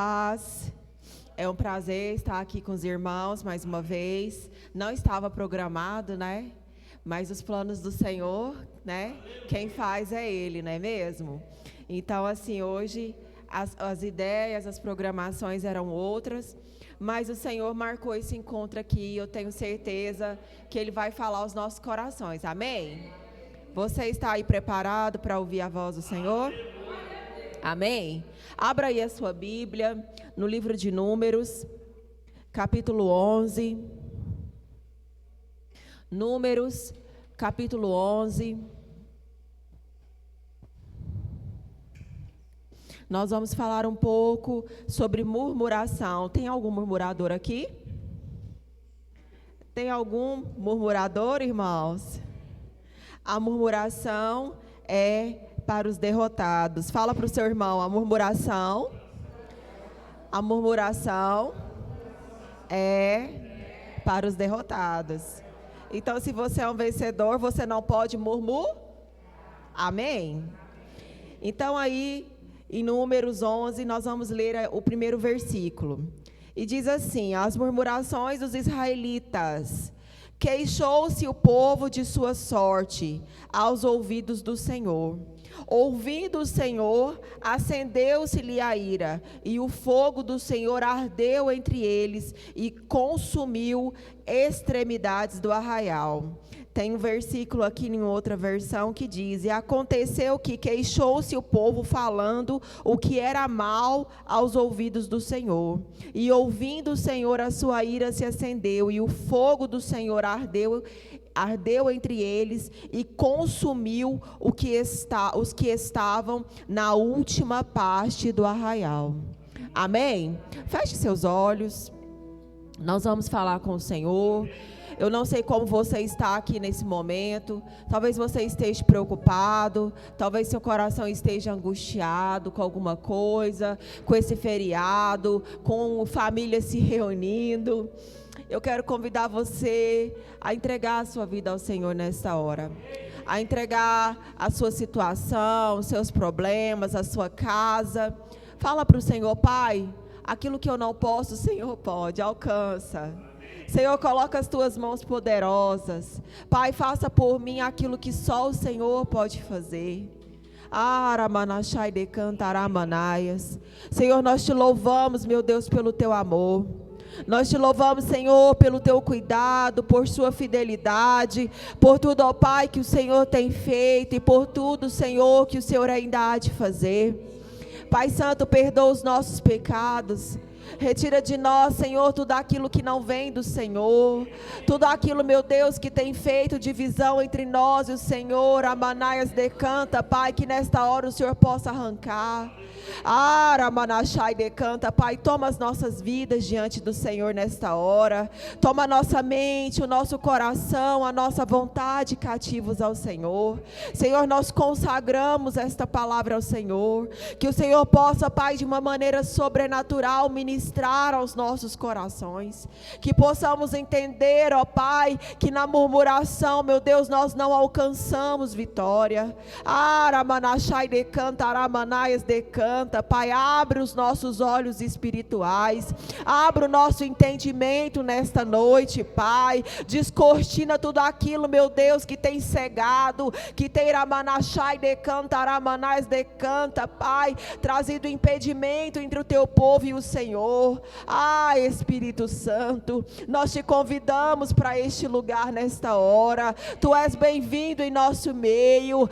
Paz. É um prazer estar aqui com os irmãos mais uma vez. Não estava programado, né? Mas os planos do Senhor, né? Quem faz é Ele, não é mesmo? Então, assim, hoje as ideias, as programações eram outras, mas o Senhor marcou esse encontro aqui. Eu tenho certeza que Ele vai falar aos nossos corações. Amém? Você está aí preparado para ouvir a voz do Senhor? Amém? Abra aí a sua Bíblia no livro de Números, capítulo 11. Números, capítulo 11. Nós vamos falar um pouco sobre murmuração. Tem algum murmurador aqui? Tem algum murmurador, irmãos? A murmuração é para os derrotados. Fala para o seu irmão, a murmuração é para os derrotados. Então, se você é um vencedor, você não pode murmurar. Amém? Então, aí, em Números 11, nós vamos ler o primeiro versículo. E diz assim: as murmurações dos israelitas. Queixou-se o povo de sua sorte aos ouvidos do Senhor. Ouvindo o Senhor, acendeu-se-lhe a ira, e o fogo do Senhor ardeu entre eles e consumiu extremidades do arraial. Tem um versículo aqui em outra versão que diz: e aconteceu que queixou-se o povo falando o que era mal aos ouvidos do Senhor. E ouvindo o Senhor, a sua ira se acendeu, e o fogo do Senhor ardeu entre eles e consumiu os que estavam na última parte do arraial. Amém? Feche seus olhos. Nós vamos falar com o Senhor. Eu não sei como você está aqui nesse momento. Talvez você esteja preocupado. Talvez seu coração esteja angustiado com alguma coisa, com esse feriado, com família se reunindo. Eu quero convidar você a entregar a sua vida ao Senhor nesta hora. A entregar a sua situação, os seus problemas, a sua casa. Fala para o Senhor: Pai, aquilo que eu não posso, o Senhor pode, alcança. Senhor, coloca as tuas mãos poderosas. Pai, faça por mim aquilo que só o Senhor pode fazer. Aramanachai de cantaramanaias. Senhor, nós te louvamos, meu Deus, pelo teu amor. Nós te louvamos, Senhor, pelo teu cuidado, por sua fidelidade, por tudo, ó Pai, que o Senhor tem feito e por tudo, Senhor, que o Senhor ainda há de fazer. Pai Santo, perdoa os nossos pecados. Retira de nós, Senhor, tudo aquilo que não vem do Senhor. Tudo aquilo, meu Deus, que tem feito divisão entre nós e o Senhor. Amanaias decanta, Pai, que nesta hora o Senhor possa arrancar. Aramanachai decanta, Pai, toma as nossas vidas diante do Senhor nesta hora. Toma a nossa mente, o nosso coração, a nossa vontade cativos ao Senhor. Senhor, nós consagramos esta palavra ao Senhor. Que o Senhor possa, Pai, de uma maneira sobrenatural ministrar aos nossos corações. Que possamos entender, ó Pai, que na murmuração, meu Deus, nós não alcançamos vitória. Aramanachai decanta, aramanaias decanta. Pai, abre os nossos olhos espirituais, abre o nosso entendimento nesta noite, Pai, descortina tudo aquilo, meu Deus, que tem cegado, que tem ramanachai decanta, aramanais decanta, Pai, trazido impedimento entre o teu povo e o Senhor. Espírito Santo, nós te convidamos para este lugar nesta hora. Tu és bem-vindo em nosso meio.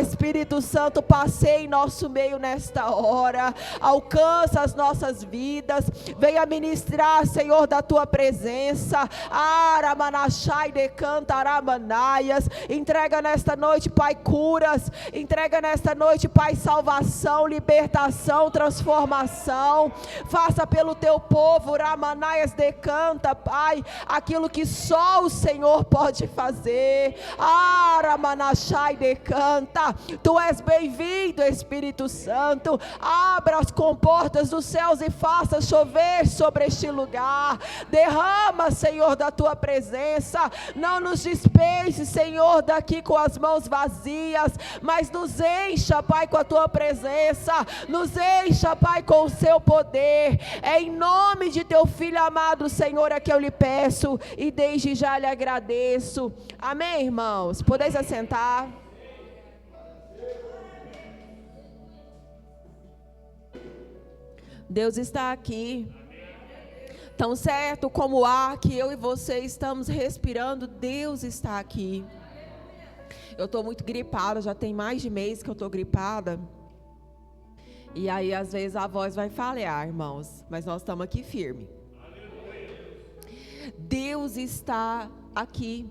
Espírito Santo, passeie em nosso meio nesta hora, alcança as nossas vidas, venha ministrar, Senhor, da tua presença. Aramanachai decanta, aramanaias. Entrega nesta noite, Pai, curas. Entrega nesta noite, Pai, salvação, libertação, transformação. Faça pelo teu povo, Ramanaias decanta, Pai, aquilo que só o Senhor pode fazer. Ramanachai decanta, Tu és bem-vindo, Espírito Santo. Abra as comportas dos céus e faça chover sobre este lugar. Derrama, Senhor, da Tua presença. Não nos dispense, Senhor, daqui com as mãos vazias, mas nos encha, Pai, com a Tua presença. Nos encha, Pai, com o Seu poder. É em nome de Teu Filho amado, Senhor, é que eu lhe peço e desde já lhe agradeço. Amém, irmãos? Podeis assentar. Deus está aqui. Tão certo como o ar que eu e você estamos respirando, Deus está aqui. Eu estou muito gripada, já tem mais de mês que eu estou gripada. E aí, às vezes, a voz vai falhar, irmãos. Mas nós estamos aqui firme. Deus está aqui.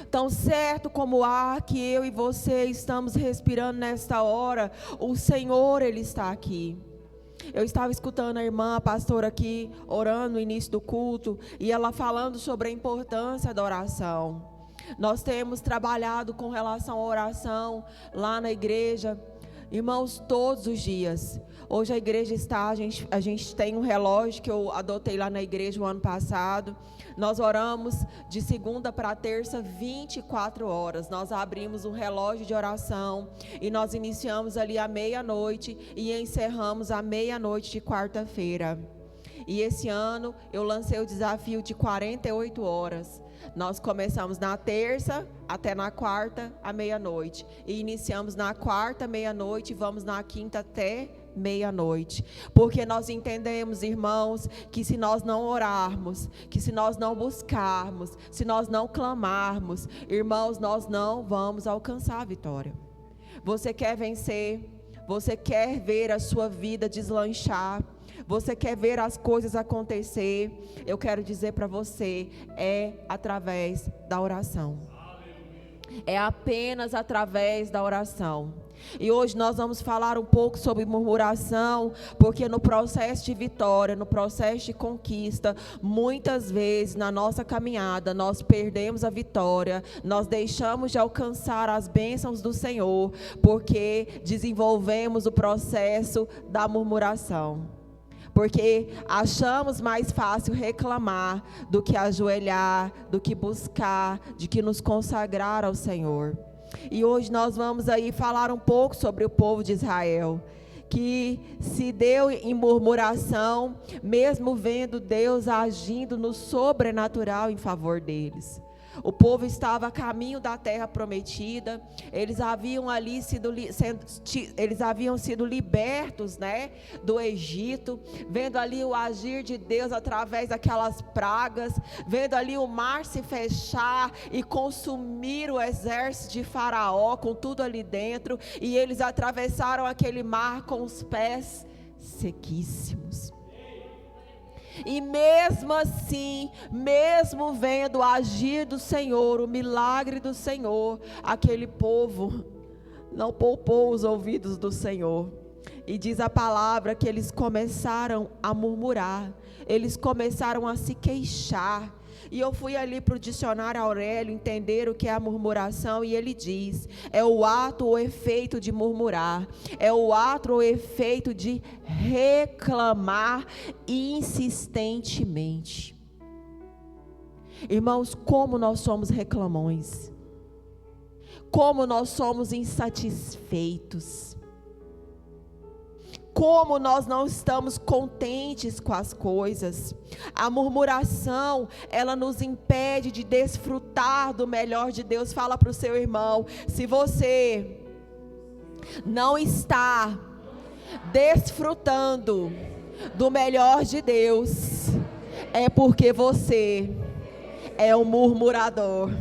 Tão certo como o ar que eu e você estamos respirando nesta hora, o Senhor, Ele está aqui. Eu estava escutando a irmã, a pastora aqui, orando no início do culto, e ela falando sobre a importância da oração. Nós temos trabalhado com relação à oração lá na igreja, irmãos, todos os dias. Hoje a igreja está, a gente tem um relógio que eu adotei lá na igreja o ano passado. Nós oramos de segunda para terça, 24 horas. Nós abrimos um relógio de oração e nós iniciamos ali à meia-noite e encerramos à meia-noite de quarta-feira. E esse ano eu lancei o desafio de 48 horas. Nós começamos na terça até na quarta à meia-noite. E iniciamos na quarta, meia-noite, e vamos na quinta até meia-noite. Porque nós entendemos, irmãos, que se nós não orarmos, que se nós não buscarmos, se nós não clamarmos, irmãos, nós não vamos alcançar a vitória. Você quer vencer? Você quer ver a sua vida deslanchar? Você quer ver as coisas acontecer? Eu quero dizer para você, é através da oração. É apenas através da oração. E hoje nós vamos falar um pouco sobre murmuração, porque no processo de vitória, no processo de conquista, muitas vezes na nossa caminhada nós perdemos a vitória, nós deixamos de alcançar as bênçãos do Senhor, porque desenvolvemos o processo da murmuração. Porque achamos mais fácil reclamar do que ajoelhar, do que buscar, de que nos consagrar ao Senhor. E hoje nós vamos aí falar um pouco sobre o povo de Israel, que se deu em murmuração, mesmo vendo Deus agindo no sobrenatural em favor deles. O povo estava a caminho da terra prometida, eles haviam sido libertos, né, do Egito, vendo ali o agir de Deus através daquelas pragas, vendo ali o mar se fechar e consumir o exército de Faraó com tudo ali dentro, e eles atravessaram aquele mar com os pés sequíssimos. E mesmo assim, mesmo vendo o agir do Senhor, o milagre do Senhor, aquele povo não poupou os ouvidos do Senhor. E diz a palavra que eles começaram a murmurar, eles começaram a se queixar. E eu fui ali para o dicionário Aurélio entender o que é a murmuração, e ele diz: é o ato ou efeito de murmurar, é o ato ou efeito de reclamar insistentemente. Irmãos, como nós somos reclamões, como nós somos insatisfeitos, como nós não estamos contentes com as coisas. A murmuração, ela nos impede de desfrutar do melhor de Deus. Fala para o seu irmão: se você não está desfrutando do melhor de Deus, é porque você é um murmurador.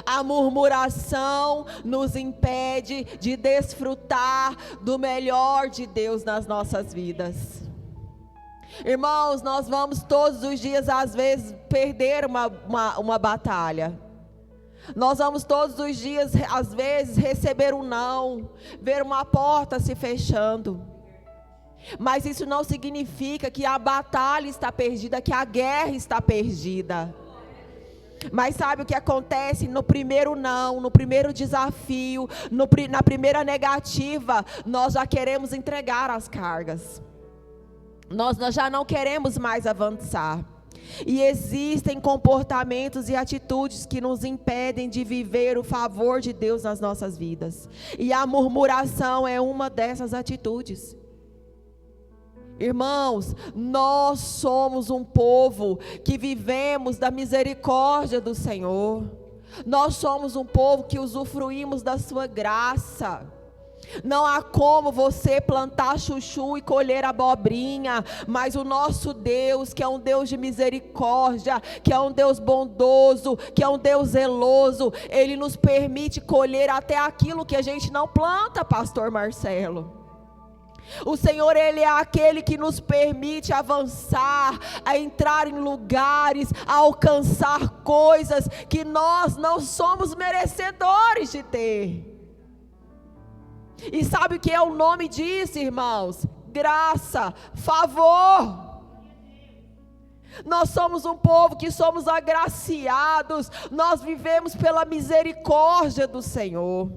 A murmuração nos impede de desfrutar do melhor de Deus nas nossas vidas. Irmãos, nós vamos todos os dias, às vezes, perder uma batalha. Nós vamos todos os dias, às vezes, receber um não, ver uma porta se fechando. Mas isso não significa que a batalha está perdida, que a guerra está perdida. Mas sabe o que acontece? No primeiro não, no primeiro desafio, na primeira negativa, nós já queremos entregar as cargas. Nós já não queremos mais avançar. E existem comportamentos e atitudes que nos impedem de viver o favor de Deus nas nossas vidas. E a murmuração é uma dessas atitudes. Irmãos, nós somos um povo que vivemos da misericórdia do Senhor. Nós somos um povo que usufruímos da sua graça. Não há como você plantar chuchu e colher abobrinha, mas o nosso Deus, que é um Deus de misericórdia, que é um Deus bondoso, que é um Deus zeloso, Ele nos permite colher até aquilo que a gente não planta, pastor Marcelo. O Senhor, Ele é aquele que nos permite avançar, a entrar em lugares, a alcançar coisas que nós não somos merecedores de ter. E sabe o que é o nome disso, irmãos? Graça, favor. Nós somos um povo que somos agraciados, nós vivemos pela misericórdia do Senhor.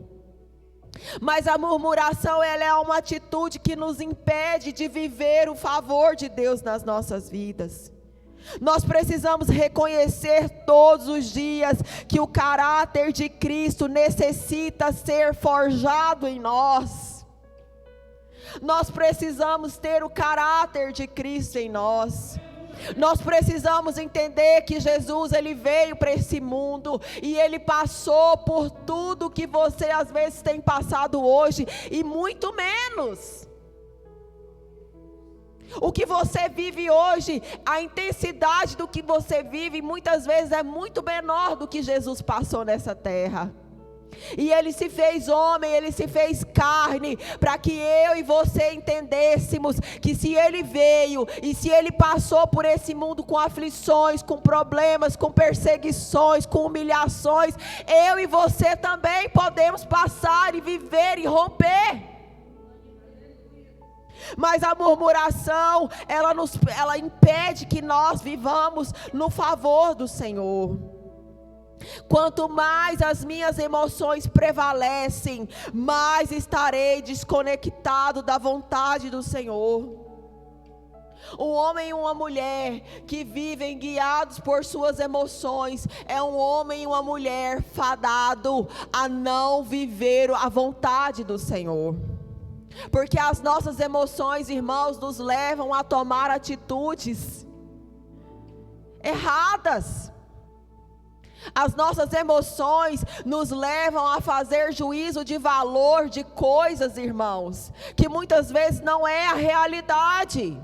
Mas a murmuração, ela é uma atitude que nos impede de viver o favor de Deus nas nossas vidas. Nós precisamos reconhecer todos os dias que o caráter de Cristo necessita ser forjado em nós. Nós precisamos ter o caráter de Cristo em nós. Nós precisamos entender que Jesus, Ele veio para esse mundo e Ele passou por tudo que você às vezes tem passado hoje e muito menos. O que você vive hoje, a intensidade do que você vive muitas vezes é muito menor do que Jesus passou nessa terra. E Ele se fez homem, Ele se fez carne, para que eu e você entendêssemos que se Ele veio e se Ele passou por esse mundo com aflições, com problemas, com perseguições, com humilhações, eu e você também podemos passar e viver e romper. Mas a murmuração, ela impede que nós vivamos no favor do Senhor. Quanto mais as minhas emoções prevalecem, mais estarei desconectado da vontade do Senhor. Um homem e uma mulher que vivem guiados por suas emoções é um homem e uma mulher fadado a não viver a vontade do Senhor. Porque as nossas emoções, irmãos, nos levam a tomar atitudes erradas. As nossas emoções nos levam a fazer juízo de valor de coisas, irmãos, que muitas vezes não é a realidade.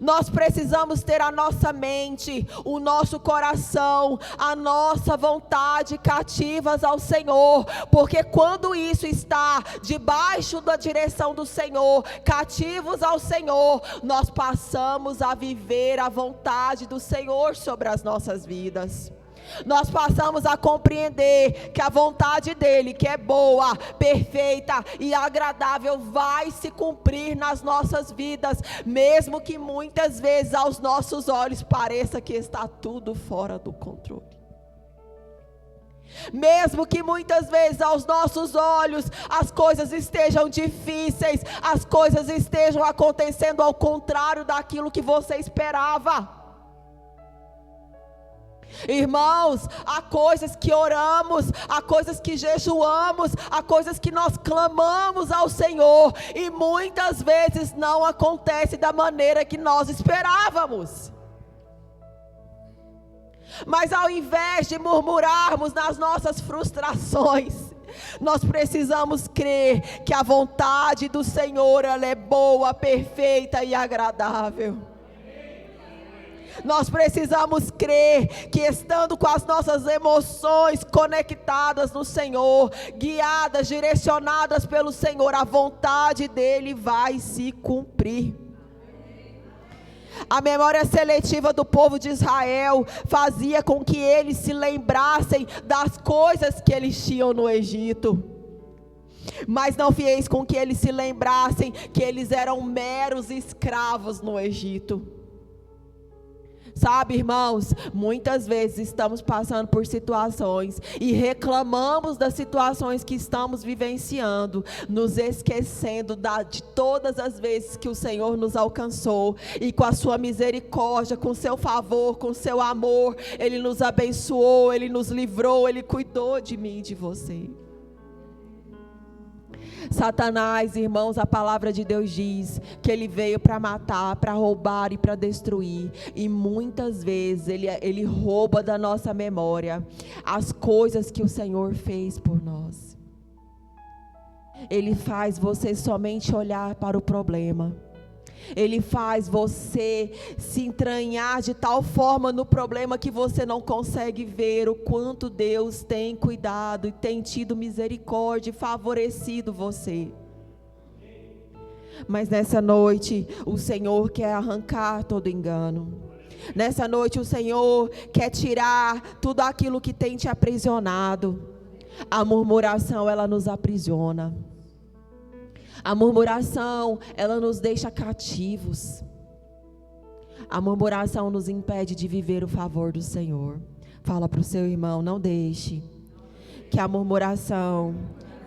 Nós precisamos ter a nossa mente, o nosso coração, a nossa vontade cativas ao Senhor, porque quando isso está debaixo da direção do Senhor, cativos ao Senhor, nós passamos a viver a vontade do Senhor sobre as nossas vidas. Nós passamos a compreender que a vontade dEle, que é boa, perfeita e agradável, vai se cumprir nas nossas vidas, mesmo que muitas vezes aos nossos olhos pareça que está tudo fora do controle. Mesmo que muitas vezes aos nossos olhos as coisas estejam difíceis, as coisas estejam acontecendo ao contrário daquilo que você esperava. Irmãos, há coisas que oramos, há coisas que jejuamos, há coisas que nós clamamos ao Senhor e muitas vezes não acontece da maneira que nós esperávamos. Mas ao invés de murmurarmos nas nossas frustrações, nós precisamos crer que a vontade do Senhor, ela é boa, perfeita e agradável. Nós precisamos crer que estando com as nossas emoções conectadas no Senhor, guiadas, direcionadas pelo Senhor, a vontade dEle vai se cumprir. A memória seletiva do povo de Israel fazia com que eles se lembrassem das coisas que eles tinham no Egito. Mas não fez com que eles se lembrassem que eles eram meros escravos no Egito. Sabe, irmãos, muitas vezes estamos passando por situações e reclamamos das situações que estamos vivenciando, nos esquecendo de todas as vezes que o Senhor nos alcançou e com a sua misericórdia, com o seu favor, com o seu amor, Ele nos abençoou, Ele nos livrou, Ele cuidou de mim e de você. Satanás, irmãos, a palavra de Deus diz que ele veio para matar, para roubar e para destruir, e muitas vezes ele rouba da nossa memória as coisas que o Senhor fez por nós. Ele faz você somente olhar para o problema. Ele faz você se entranhar de tal forma no problema que você não consegue ver o quanto Deus tem cuidado e tem tido misericórdia e favorecido você. Mas nessa noite o Senhor quer arrancar todo engano. Nessa noite o Senhor quer tirar tudo aquilo que tem te aprisionado. A murmuração, ela nos aprisiona. A murmuração, ela nos deixa cativos. A murmuração nos impede de viver o favor do Senhor. Fala para o seu irmão, não deixe que a murmuração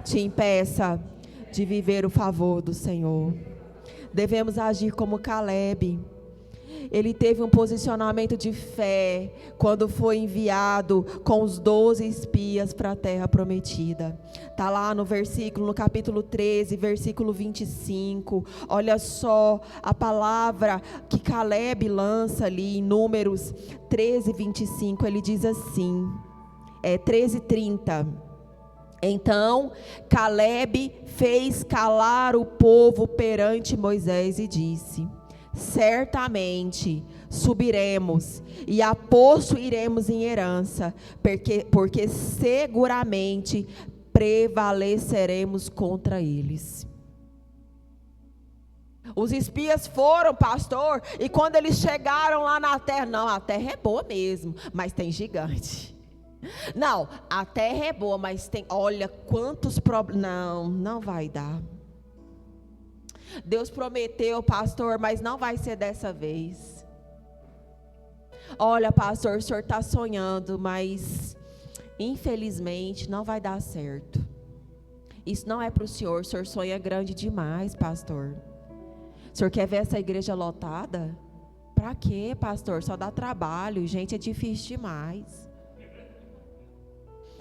te impeça de viver o favor do Senhor. Devemos agir como Caleb. Ele teve um posicionamento de fé quando foi enviado com os 12 espias para a terra prometida. Está lá no capítulo 13, versículo 25. Olha só a palavra que Caleb lança ali em Números 13, 25. Ele diz assim, 13:30. Então Caleb fez calar o povo perante Moisés e disse: certamente subiremos e a possuiremos em herança, porque seguramente prevaleceremos contra eles. Os espias foram, pastor, e quando eles chegaram lá na terra, não, a terra é boa mesmo, mas tem gigante. Não, a terra é boa, mas tem, olha quantos problemas, não vai dar. Deus prometeu, pastor, mas não vai ser dessa vez. Olha, pastor, o senhor está sonhando, mas infelizmente não vai dar certo. Isso não é para o senhor sonha grande demais, pastor. O senhor quer ver essa igreja lotada? Para quê, pastor? Só dá trabalho, gente, é difícil demais.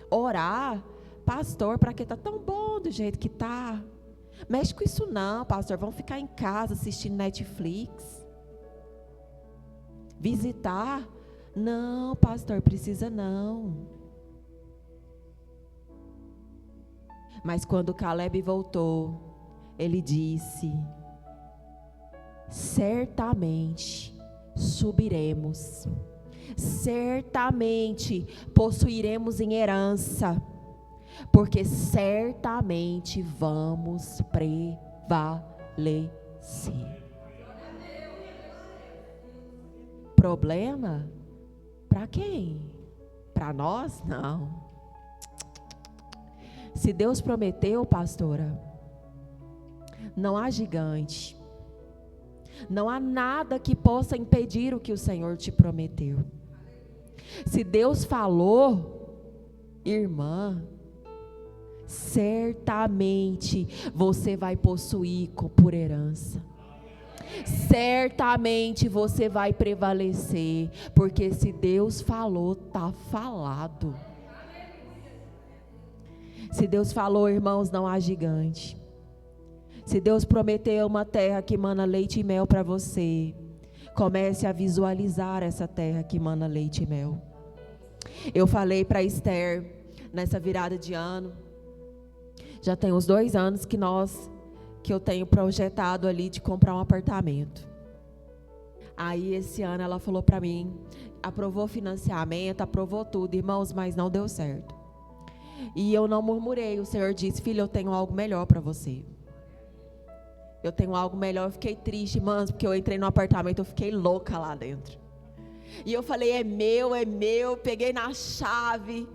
Orar, pastor, para que está tão bom do jeito que está? Mexe com isso não, pastor. Vamos ficar em casa assistindo Netflix. Visitar? Não, pastor, precisa não. Mas quando Caleb voltou, ele disse: certamente subiremos, certamente possuiremos em herança, porque certamente vamos prevalecer. Problema? Para quem? Para nós? Não. Se Deus prometeu, pastora, não há gigante, não há nada que possa impedir o que o Senhor te prometeu. Se Deus falou, irmã, certamente você vai possuir por herança. Certamente você vai prevalecer, porque se Deus falou, está falado. Se Deus falou, irmãos, não há gigante. Se Deus prometeu uma terra que mana leite e mel para você, comece a visualizar essa terra que mana leite e mel. Eu falei para Esther, nessa virada de ano, já tem uns 2 anos que eu tenho projetado ali de comprar um apartamento. Aí esse ano ela falou para mim, aprovou financiamento, aprovou tudo, irmãos, mas não deu certo. E eu não murmurei, o Senhor disse: filha, eu tenho algo melhor para você. Eu tenho algo melhor. Eu fiquei triste, irmãos, porque eu entrei no apartamento, eu fiquei louca lá dentro. E eu falei: é meu, peguei na chave.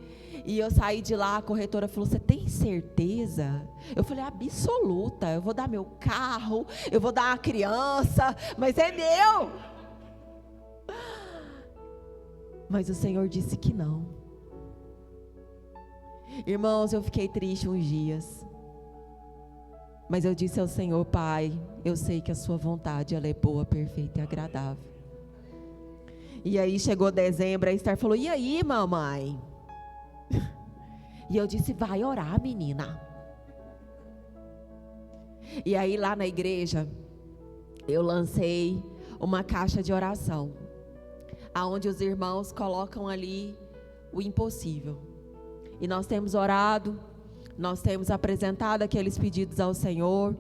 E eu saí de lá, a corretora falou, você tem certeza? Eu falei, absoluta, eu vou dar meu carro, eu vou dar uma criança, mas é meu. Mas o Senhor disse que não. Irmãos, eu fiquei triste uns dias. Mas eu disse ao Senhor, Pai, eu sei que a sua vontade ela é boa, perfeita e agradável. E aí chegou dezembro, a Esther falou, e aí, mamãe? E eu disse, vai orar, menina. E aí lá na igreja, eu lancei uma caixa de oração, aonde os irmãos colocam ali o impossível. E nós temos orado, nós temos apresentado aqueles pedidos ao Senhor.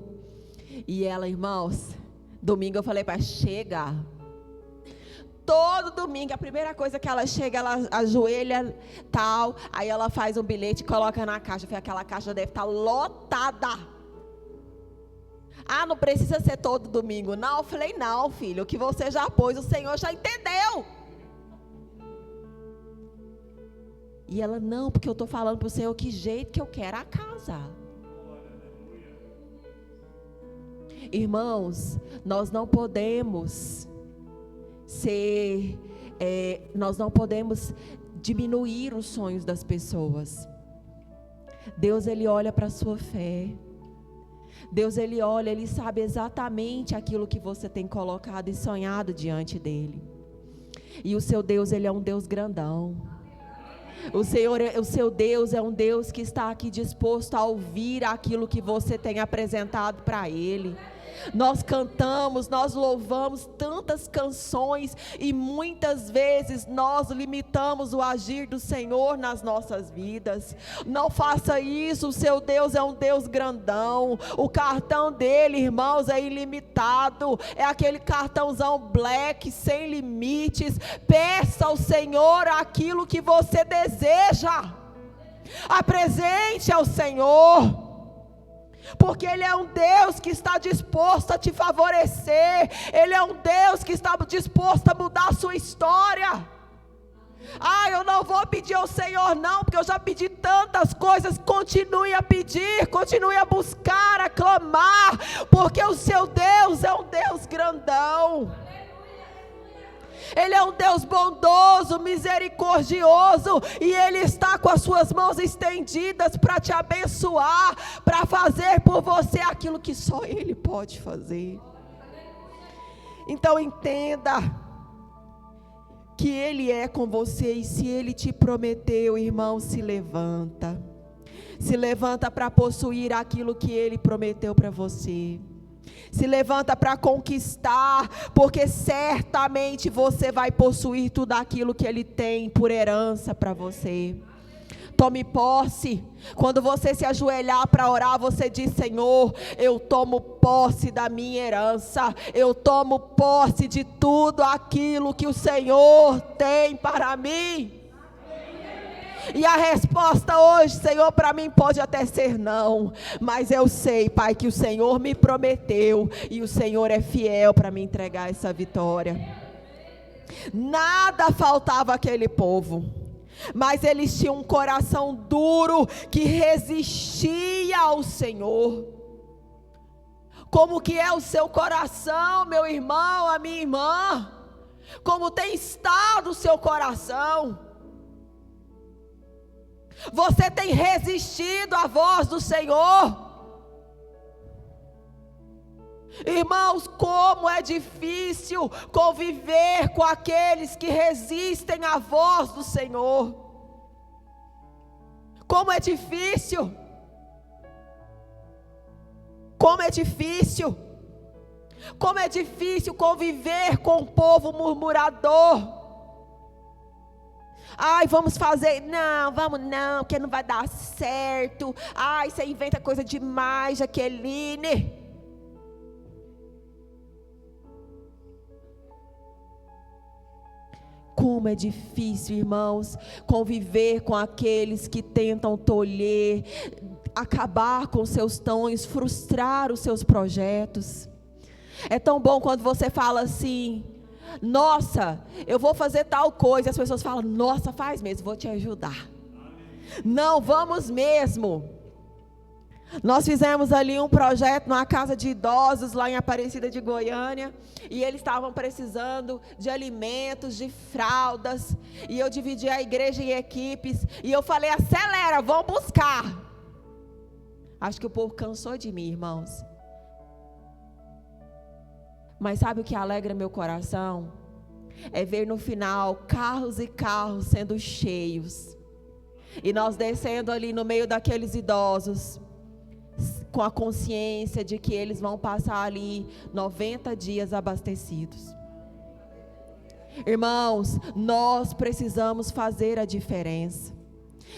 E ela, irmãos, domingo eu falei para chega. Todo domingo, a primeira coisa que ela chega, ela ajoelha, tal, aí ela faz um bilhete e coloca na caixa. Eu falei, aquela caixa deve estar lotada. Ah, não precisa ser todo domingo, não. Eu falei, não, filho, o que você já pôs, o Senhor já entendeu. E ela, não, porque eu estou falando para o Senhor que jeito que eu quero a casa. Irmãos, nós não podemos nós não podemos diminuir os sonhos das pessoas. Deus, Ele olha para a sua fé. Deus, Ele olha, Ele sabe exatamente aquilo que você tem colocado e sonhado diante dEle. E o seu Deus, Ele é um Deus grandão. O seu Deus é um Deus que está aqui disposto a ouvir aquilo que você tem apresentado para Ele. Nós cantamos, nós louvamos tantas canções e muitas vezes nós limitamos o agir do Senhor nas nossas vidas. Não faça isso, o seu Deus é um Deus grandão. O cartão dele, irmãos, é ilimitado. É aquele cartãozão black, sem limites. Peça ao Senhor aquilo que você deseja. Apresente ao Senhor. Porque Ele é um Deus que está disposto a te favorecer. Ele é um Deus que está disposto a mudar a sua história. Ah, eu não vou pedir ao Senhor não, porque eu já pedi tantas coisas. Continue a pedir, continue a buscar, a clamar, porque o seu Deus é um Deus grandão. Ele é um Deus bondoso, misericordioso, e Ele está com as suas mãos estendidas para te abençoar, para fazer por você aquilo que só Ele pode fazer. Então entenda que Ele é com você, e se Ele te prometeu, irmão, se levanta. Se levanta para possuir aquilo que Ele prometeu para você. Se levanta para conquistar, porque certamente você vai possuir tudo aquilo que Ele tem por herança para você. Tome posse. Quando você se ajoelhar para orar, você diz: Senhor, eu tomo posse da minha herança, eu tomo posse de tudo aquilo que o Senhor tem para mim. E a resposta hoje, Senhor, para mim pode até ser não, mas eu sei, Pai, que o Senhor me prometeu e o Senhor é fiel para me entregar essa vitória. Nada faltava àquele povo, mas eles tinham um coração duro que resistia ao Senhor. Como que é o seu coração, meu irmão, a minha irmã? Como tem estado o seu coração? Você tem resistido à voz do Senhor? Irmãos, como é difícil conviver com aqueles que resistem à voz do Senhor. Como é difícil. Como é difícil. Como é difícil conviver com o povo murmurador. Ai, vamos fazer, não, vamos não, porque não vai dar certo. Ai, você inventa coisa demais, Jaqueline. Como é difícil, irmãos, conviver com aqueles que tentam tolher, acabar com seus sonhos, frustrar os seus projetos. É tão bom quando você fala assim: nossa, eu vou fazer tal coisa, e as pessoas falam: nossa, faz mesmo, vou te ajudar. Não vamos mesmo. Nós fizemos ali um projeto numa casa de idosos lá em Aparecida de Goiânia, e eles estavam precisando de alimentos, de fraldas, e eu dividi a igreja em equipes, e eu falei: acelera, vão buscar. Acho que o povo cansou de mim, irmãos. Mas sabe o que alegra meu coração? É ver no final carros e carros sendo cheios, e nós descendo ali no meio daqueles idosos, com a consciência de que eles vão passar ali 90 dias abastecidos. Irmãos, nós precisamos fazer a diferença.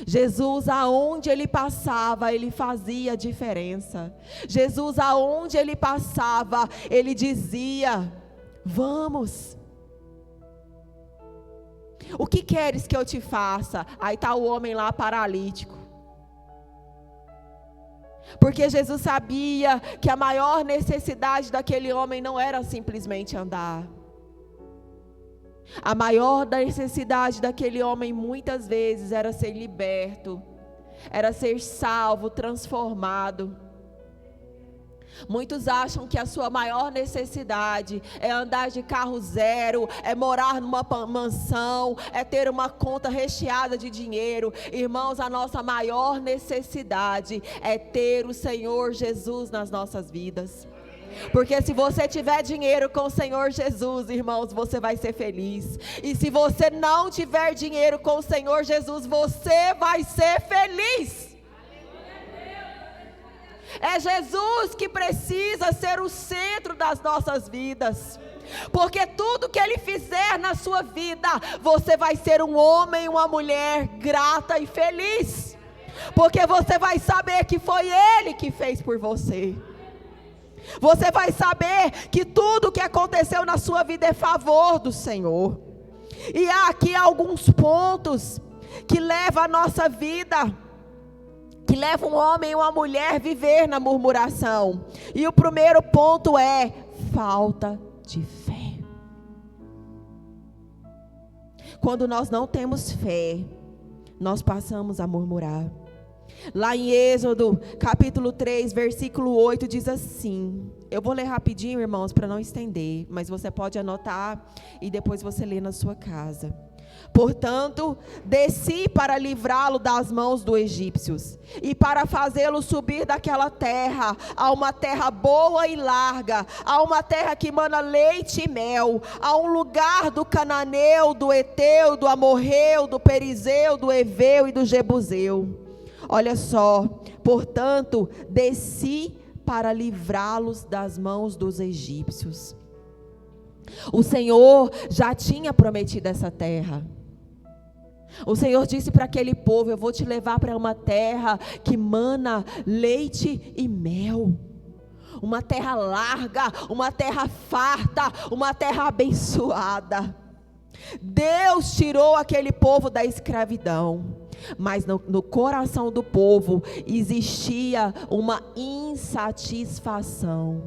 Jesus, aonde ele passava, ele fazia a diferença. Jesus, aonde ele passava, ele dizia: vamos. O que queres que eu te faça? Aí está o homem lá paralítico. Porque Jesus sabia que a maior necessidade daquele homem não era simplesmente andar. A maior necessidade daquele homem muitas vezes era ser liberto, era ser salvo, transformado. Muitos acham que a sua maior necessidade é andar de carro zero, é morar numa mansão, é ter uma conta recheada de dinheiro. Irmãos, a nossa maior necessidade é ter o Senhor Jesus nas nossas vidas. Porque se você tiver dinheiro com o Senhor Jesus, irmãos, você vai ser feliz. E se você não tiver dinheiro com o Senhor Jesus, você vai ser feliz. É Jesus que precisa ser o centro das nossas vidas. Porque tudo que Ele fizer na sua vida, você vai ser um homem e uma mulher grata e feliz. Porque você vai saber que foi Ele que fez por você. Você vai saber que tudo que aconteceu na sua vida é favor do Senhor. E há aqui alguns pontos que levam a nossa vida, que leva um homem e uma mulher a viver na murmuração. E o primeiro ponto é falta de fé. Quando nós não temos fé, nós passamos a murmurar. Lá em Êxodo, capítulo 3, versículo 8, diz assim. Eu vou ler rapidinho, irmãos, para não estender, mas você pode anotar e depois você lê na sua casa. Portanto, desci para livrá-lo das mãos dos egípcios, e para fazê-lo subir daquela terra, a uma terra boa e larga, a uma terra que mana leite e mel, a um lugar do cananeu, do eteu, do amorreu, do perizeu, do eveu e do jebuseu. Olha só, portanto, desci para livrá-los das mãos dos egípcios. O Senhor já tinha prometido essa terra. O Senhor disse para aquele povo: eu vou te levar para uma terra que mana leite e mel. Uma terra larga, uma terra farta, uma terra abençoada. Deus tirou aquele povo da escravidão. Mas no coração do povo existia uma insatisfação.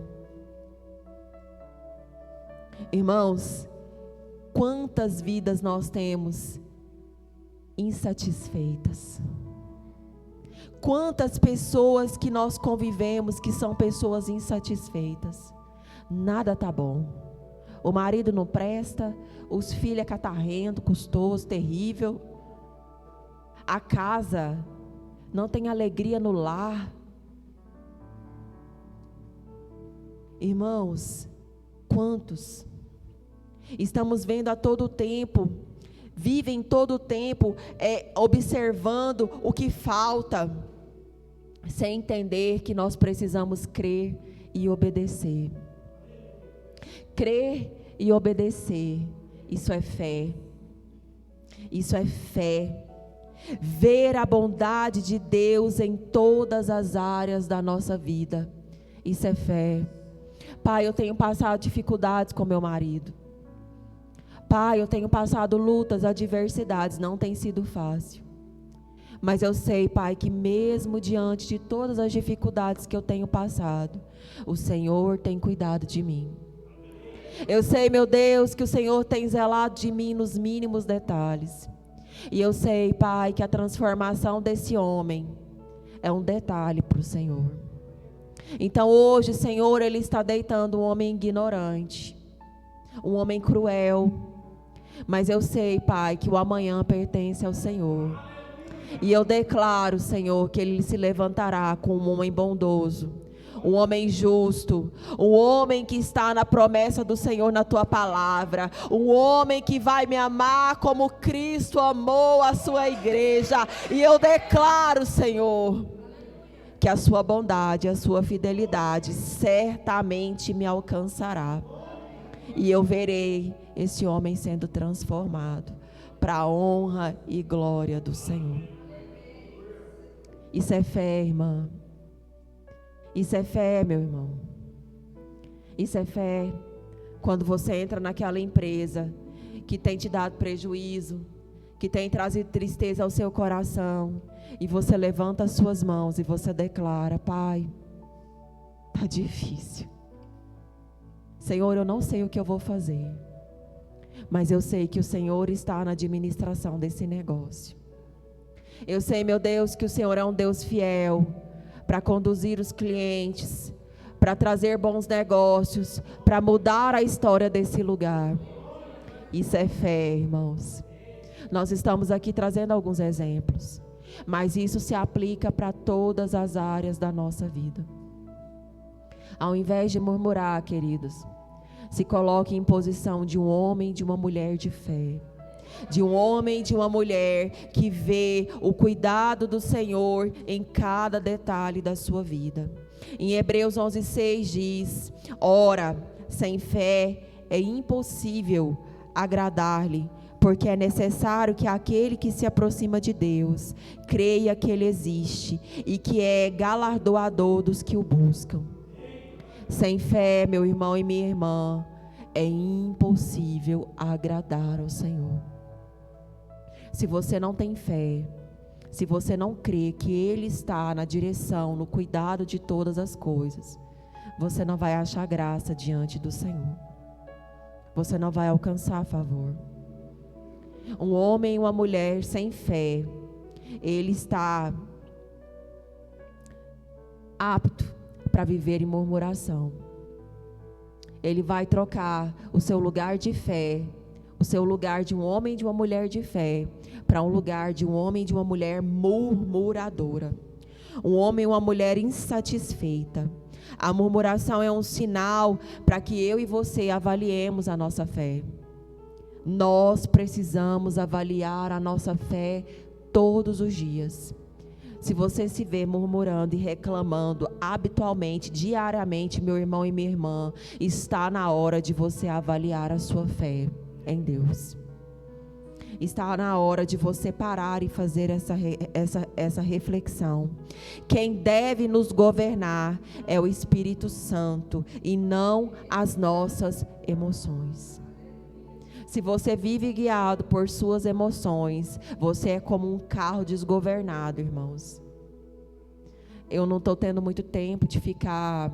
Irmãos, quantas vidas nós temos insatisfeitas? Quantas pessoas que nós convivemos que são pessoas insatisfeitas? Nada tá bom. O marido não presta, os filhos é catarrento, custoso, terrível. A casa não tem alegria no lar. Irmãos, quantos estamos vendo a todo tempo, vivem todo o tempo observando o que falta, sem entender que nós precisamos crer e obedecer. Crer e obedecer, isso é fé. Isso é fé. Ver a bondade de Deus em todas as áreas da nossa vida, isso é fé. Pai, eu tenho passado dificuldades com meu marido. Pai, eu tenho passado lutas, adversidades, não tem sido fácil. Mas eu sei, Pai, que mesmo diante de todas as dificuldades que eu tenho passado, o Senhor tem cuidado de mim. Eu sei, meu Deus, que o Senhor tem zelado de mim nos mínimos detalhes. E eu sei, Pai, que a transformação desse homem é um detalhe para o Senhor. Então hoje, Senhor, Ele está deitando um homem ignorante, um homem cruel. Mas eu sei, Pai, que o amanhã pertence ao Senhor. E eu declaro, Senhor, que Ele se levantará como um homem bondoso, um homem justo, um homem que está na promessa do Senhor na Tua palavra, um homem que vai me amar como Cristo amou a sua igreja. E eu declaro, Senhor, que a sua bondade, a sua fidelidade certamente me alcançará. E eu verei esse homem sendo transformado para a honra e glória do Senhor. Isso é fé, irmã. Isso é fé, meu irmão. Isso é fé. Quando você entra naquela empresa que tem te dado prejuízo, que tem trazido tristeza ao seu coração, e você levanta as suas mãos e você declara: Pai, está difícil. Senhor, eu não sei o que eu vou fazer, mas eu sei que o Senhor está na administração desse negócio. Eu sei, meu Deus, que o Senhor é um Deus fiel para conduzir os clientes, para trazer bons negócios, para mudar a história desse lugar. Isso é fé, irmãos. Nós estamos aqui trazendo alguns exemplos, mas isso se aplica para todas as áreas da nossa vida. Ao invés de murmurar, queridos, se coloque em posição de um homem e de uma mulher de fé. De um homem e de uma mulher que vê o cuidado do Senhor em cada detalhe da sua vida. Em Hebreus 11:6 diz: ora, sem fé é impossível agradar-lhe, porque é necessário que aquele que se aproxima de Deus creia que Ele existe e que é galardoador dos que o buscam. Sem fé, meu irmão e minha irmã, é impossível agradar ao Senhor. Se você não tem fé, se você não crê que Ele está na direção, no cuidado de todas as coisas, você não vai achar graça diante do Senhor. Você não vai alcançar favor. Um homem e uma mulher sem fé, ele está apto para viver em murmuração. Ele vai trocar o seu lugar de fé, o seu lugar de um homem e de uma mulher de fé, para um lugar de um homem e de uma mulher murmuradora. Um homem e uma mulher insatisfeita. A murmuração é um sinal para que eu e você avaliemos a nossa fé. Nós precisamos avaliar a nossa fé todos os dias. Se você se vê murmurando e reclamando habitualmente, diariamente, meu irmão e minha irmã, está na hora de você avaliar a sua fé em Deus. Está na hora de você parar e fazer essa reflexão. Quem deve nos governar é o Espírito Santo e não as nossas emoções. Se você vive guiado por suas emoções, você é como um carro desgovernado, irmãos. Eu não estou tendo muito tempo de ficar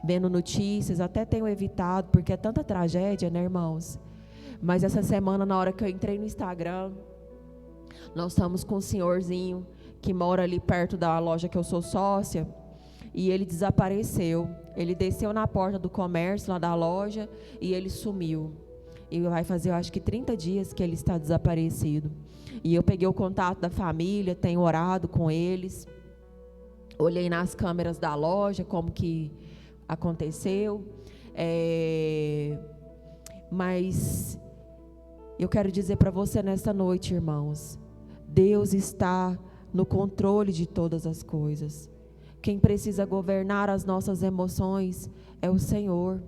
vendo notícias, até tenho evitado, porque é tanta tragédia, né, irmãos? Mas essa semana, na hora que eu entrei no Instagram, nós estamos com um senhorzinho que mora ali perto da loja que eu sou sócia, e ele desapareceu. Ele desceu na porta do comércio lá da loja e ele sumiu. E vai fazer, eu acho que 30 dias que ele está desaparecido. E eu peguei o contato da família, tenho orado com eles. Olhei nas câmeras da loja como que aconteceu. Mas eu quero dizer para você nessa noite, irmãos, Deus está no controle de todas as coisas. Quem precisa governar as nossas emoções é o Senhor.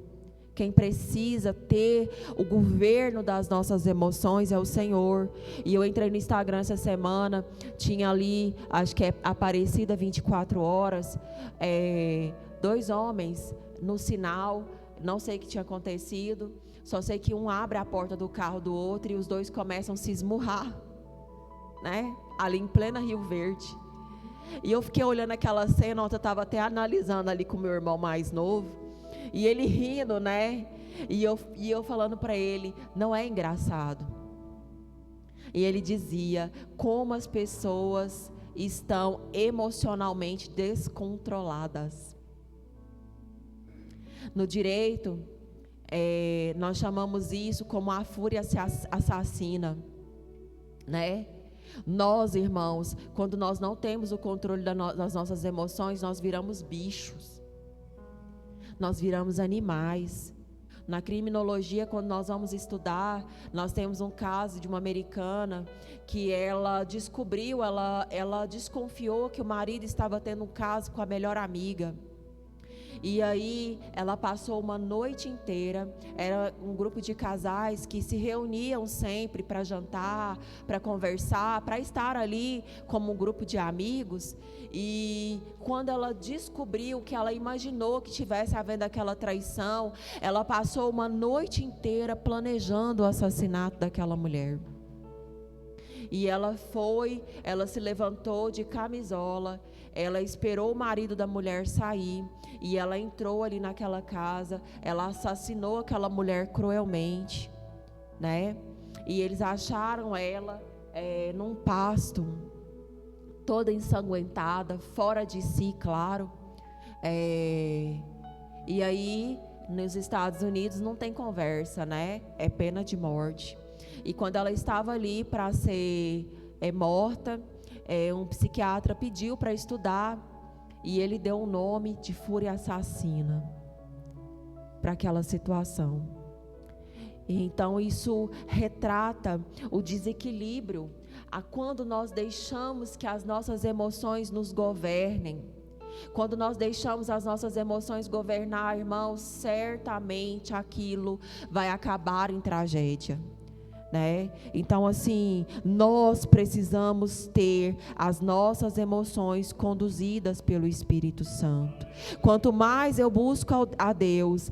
Quem precisa ter o governo das nossas emoções é o Senhor. E eu entrei no Instagram essa semana, tinha ali, acho que é Aparecida 24 horas, 2 homens no sinal, não sei o que tinha acontecido, só sei que um abre a porta do carro do outro e os dois começam a se esmurrar, né? Ali em plena Rio Verde. E eu fiquei olhando aquela cena, ontem eu estava até analisando ali com o meu irmão mais novo, e ele rindo, né? E eu falando para ele, não é engraçado. E ele dizia como as pessoas estão emocionalmente descontroladas. No direito, nós chamamos isso como a fúria assassina, né? Nós, irmãos, quando nós não temos o controle das nossas emoções, nós viramos bichos, nós viramos animais. Na criminologia, quando nós vamos estudar, nós temos um caso de uma americana que ela descobriu, ela desconfiou que o marido estava tendo um caso com a melhor amiga. E aí ela passou uma noite inteira, era um grupo de casais que se reuniam sempre para jantar, para conversar, para estar ali como um grupo de amigos. E quando ela descobriu que ela imaginou que tivesse havendo aquela traição, ela passou uma noite inteira planejando o assassinato daquela mulher. E ela se levantou de camisola, ela esperou o marido da mulher sair, e ela entrou ali naquela casa, ela assassinou aquela mulher cruelmente, né? E eles acharam ela num pasto, toda ensanguentada, fora de si, claro. E aí, nos Estados Unidos não tem conversa, né? É pena de morte. E quando ela estava ali para ser morta, um psiquiatra pediu para estudar, e ele deu um nome de fúria assassina para aquela situação. E então isso retrata o desequilíbrio a quando nós deixamos que as nossas emoções nos governem. Quando nós deixamos as nossas emoções governar, irmãos, certamente aquilo vai acabar em tragédia, né? Então, assim, nós precisamos ter as nossas emoções conduzidas pelo Espírito Santo. Quanto mais eu busco a Deus,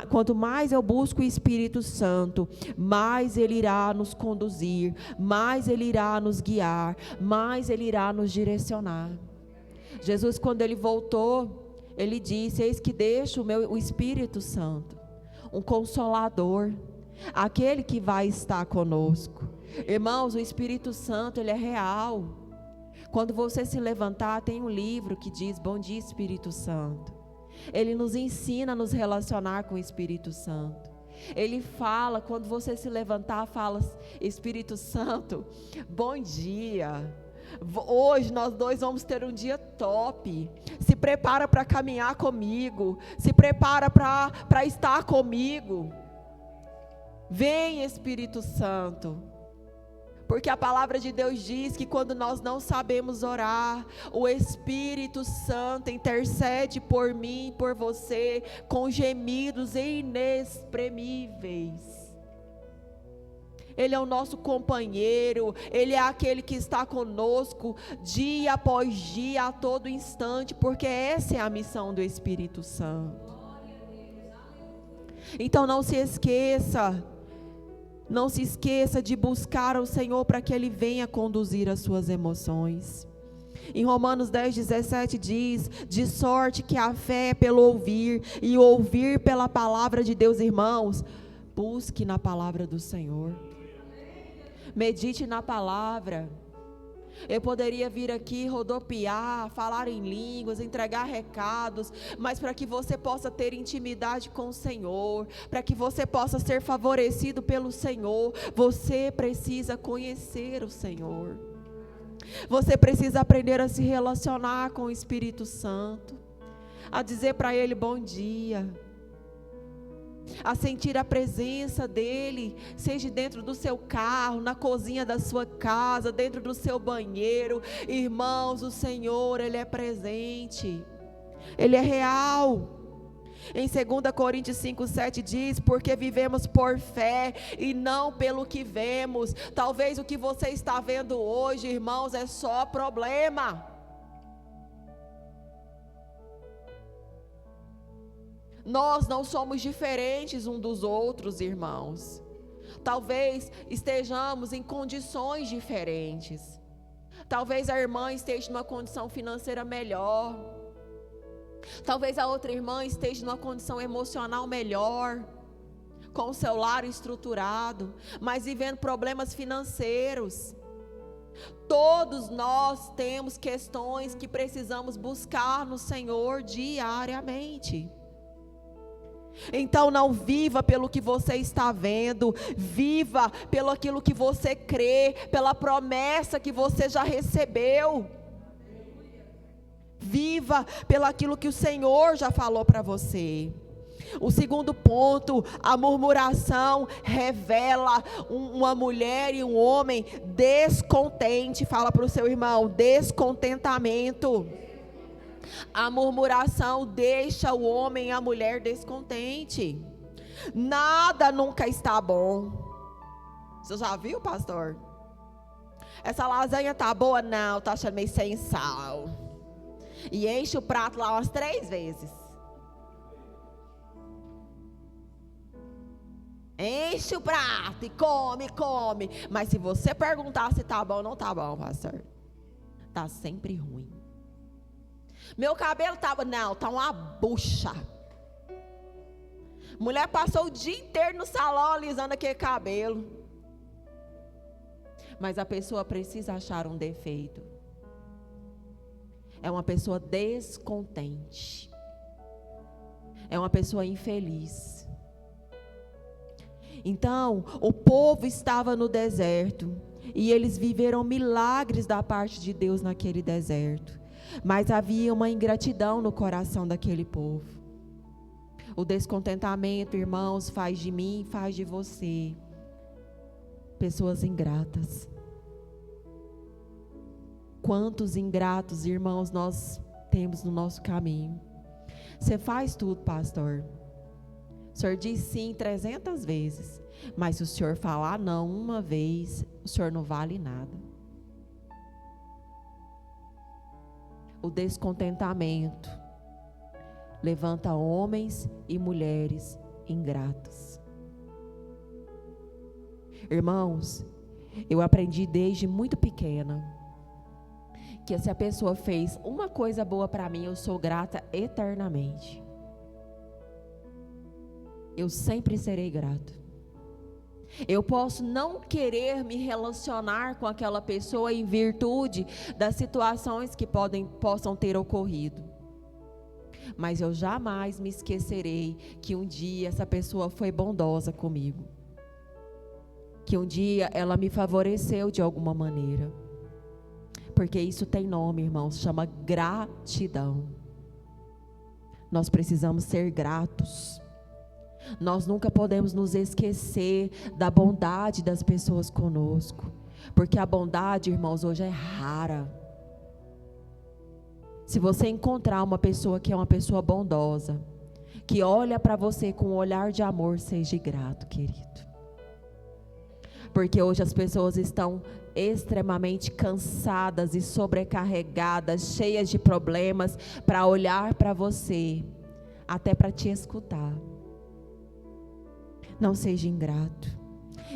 quanto mais eu busco o Espírito Santo, mais Ele irá nos conduzir, mais Ele irá nos guiar, mais Ele irá nos direcionar. Jesus, quando Ele voltou, Ele disse: eis que deixo o Espírito Santo, um consolador, aquele que vai estar conosco. Irmãos, o Espírito Santo, ele é real. Quando você se levantar, tem um livro que diz: bom dia, Espírito Santo. Ele nos ensina a nos relacionar com o Espírito Santo. Ele fala, quando você se levantar, fala: Espírito Santo, bom dia. Hoje nós dois vamos ter um dia top. Se prepara para caminhar comigo. Se prepara para estar comigo. Vem, Espírito Santo, porque a palavra de Deus diz que quando nós não sabemos orar, o Espírito Santo intercede por mim e por você com gemidos inexprimíveis. Ele é o nosso companheiro, Ele é aquele que está conosco dia após dia, a todo instante, porque essa é a missão do Espírito Santo. Então não se esqueça de buscar o Senhor para que Ele venha conduzir as suas emoções. Em Romanos 10:17 diz: de sorte que a fé é pelo ouvir, e ouvir pela palavra de Deus. Irmãos, busque na palavra do Senhor, medite na palavra. Eu poderia vir aqui rodopiar, falar em línguas, entregar recados, mas para que você possa ter intimidade com o Senhor, para que você possa ser favorecido pelo Senhor, você precisa conhecer o Senhor. Você precisa aprender a se relacionar com o Espírito Santo, a dizer para Ele bom dia, a sentir a presença dEle, seja dentro do seu carro, na cozinha da sua casa, dentro do seu banheiro. Irmãos, o Senhor, Ele é presente, Ele é real. Em 2 Coríntios 5:7 diz: porque vivemos por fé e não pelo que vemos. Talvez o que você está vendo hoje, irmãos, é só problema. Nós não somos diferentes uns dos outros, irmãos. Talvez estejamos em condições diferentes. Talvez a irmã esteja numa condição financeira melhor. Talvez a outra irmã esteja numa condição emocional melhor. com o seu lar estruturado, mas vivendo problemas financeiros. Todos nós temos questões que precisamos buscar no Senhor diariamente. Então não viva pelo que você está vendo, viva pelo aquilo que você crê, pela promessa que você já recebeu. Viva pelo aquilo que o Senhor já falou para você. O segundo ponto, a murmuração revela uma mulher e um homem descontente. Fala para o seu irmão, descontentamento. A murmuração deixa o homem e a mulher descontente. Nada nunca está bom. Você já viu, pastor? Essa lasanha tá boa? Não, tá achando meio sem sal. E enche o prato lá umas 3 vezes. Enche o prato e come, come. Mas se você perguntar se tá bom, não tá bom, pastor. Tá sempre ruim. Meu cabelo tava, não, tá uma bucha. Mulher passou o dia inteiro no salão alisando aquele cabelo. Mas a pessoa precisa achar um defeito. É uma pessoa descontente. É uma pessoa infeliz. Então, o povo estava no deserto. E eles viveram milagres da parte de Deus naquele deserto. Mas havia uma ingratidão no coração daquele povo. O descontentamento, irmãos, faz de mim, faz de você pessoas ingratas. Quantos ingratos, irmãos, nós temos no nosso caminho. Você faz tudo, pastor. O senhor diz sim 300 vezes. Mas se o senhor falar não uma vez, o senhor não vale nada. O descontentamento levanta homens e mulheres ingratos. Irmãos, eu aprendi desde muito pequena que se a pessoa fez uma coisa boa para mim, eu sou grata eternamente. Eu sempre serei grato. Eu posso não querer me relacionar com aquela pessoa em virtude das situações que possam ter ocorrido. Mas eu jamais me esquecerei que um dia essa pessoa foi bondosa comigo. Que um dia ela me favoreceu de alguma maneira. Porque isso tem nome, irmãos, chama gratidão. Nós precisamos ser gratos. Nós nunca podemos nos esquecer da bondade das pessoas conosco. Porque a bondade, irmãos, hoje é rara. Se você encontrar uma pessoa que é uma pessoa bondosa, que olha para você com um olhar de amor, seja grato, querido. Porque hoje as pessoas estão extremamente cansadas e sobrecarregadas, cheias de problemas, para olhar para você, até para te escutar. Não seja ingrato.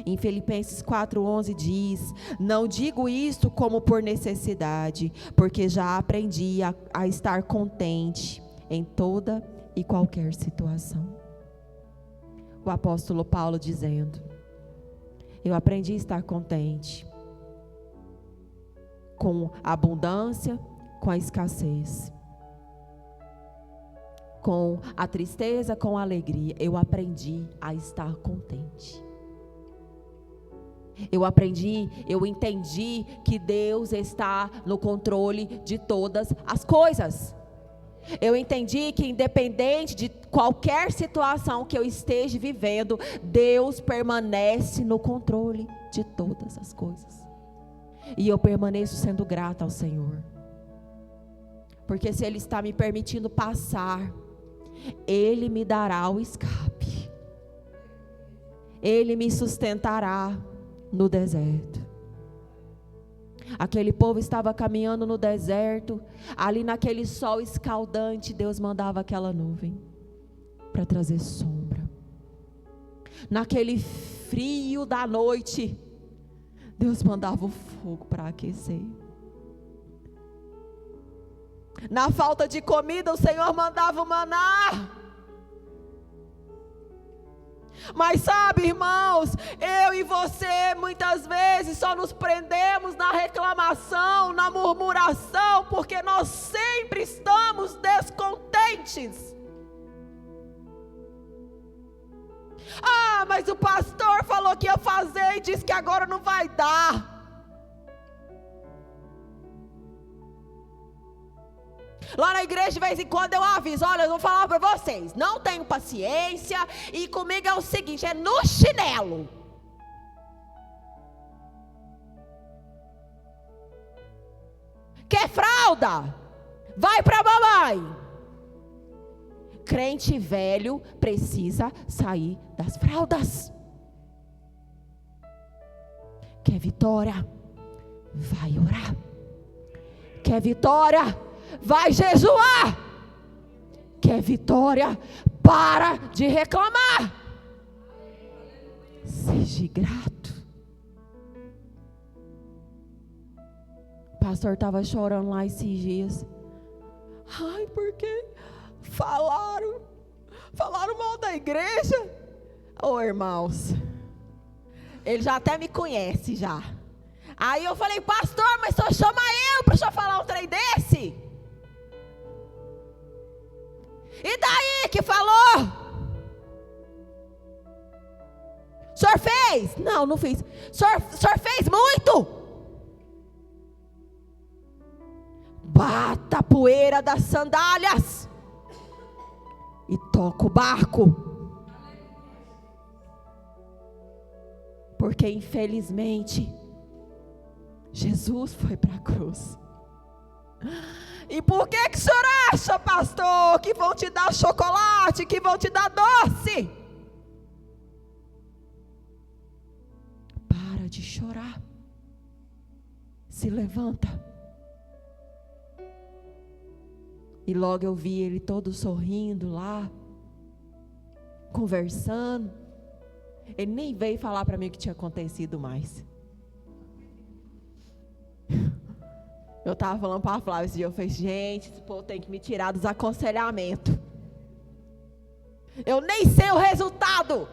Em Filipenses 4:11 diz: não digo isto como por necessidade, porque já aprendi a estar contente em toda e qualquer situação. O apóstolo Paulo dizendo: eu aprendi a estar contente com a abundância, com a escassez, com a tristeza, com a alegria. Eu aprendi a estar contente. Eu entendi que Deus está no controle de todas as coisas. Eu entendi que independente de qualquer situação que eu esteja vivendo, Deus permanece no controle de todas as coisas. E eu permaneço sendo grata ao Senhor. Porque se Ele está me permitindo passar, Ele me dará o escape. Ele me sustentará no deserto. Aquele povo estava caminhando no deserto, ali naquele sol escaldante, Deus mandava aquela nuvem para trazer sombra. Naquele frio da noite, Deus mandava o fogo para aquecer. Na falta de comida, o Senhor mandava o maná. Mas sabe, irmãos, eu e você muitas vezes só nos prendemos na reclamação, na murmuração, porque nós sempre estamos descontentes. Ah, mas o pastor falou que ia fazer e disse que agora não vai dar. Lá na igreja de vez em quando eu aviso: olha, eu vou falar para vocês, não tenho paciência, e comigo é o seguinte, é no chinelo. Quer fralda? Vai para a mamãe. Crente velho precisa sair das fraldas. Quer vitória? Vai orar. Quer vitória? Vai jejuar. Quer vitória? Para de reclamar. Seja grato. O pastor estava chorando lá esses dias. Ai, porque falaram mal da igreja. Ô, irmãos, ele já até me conhece já. Aí eu falei: pastor, mas só chama eu para o senhor falar um trem desse? E daí que falou? O senhor fez? Não, não fiz. O senhor fez muito? Bata a poeira das sandálias e toca o barco. Porque infelizmente Jesus foi para a cruz. E por que o senhor acha, pastor, que vão te dar chocolate, que vão te dar doce? Para de chorar. Se levanta. E logo eu vi ele todo sorrindo lá, conversando. Ele nem veio falar para mim o que tinha acontecido mais. Eu estava falando para a Flávia esse dia, eu falei: gente, esse povo tem que me tirar dos aconselhamentos. Eu nem sei o resultado.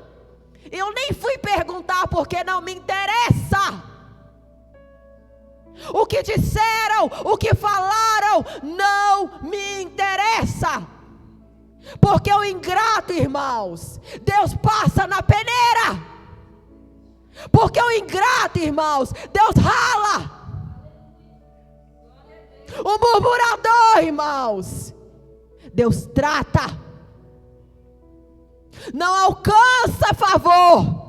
Eu nem fui perguntar porque não me interessa. O que disseram, o que falaram, não me interessa. Porque o ingrato, irmãos, Deus passa na peneira. Porque o ingrato, irmãos, Deus rala. O murmurador, irmãos, Deus trata. Não alcança favor.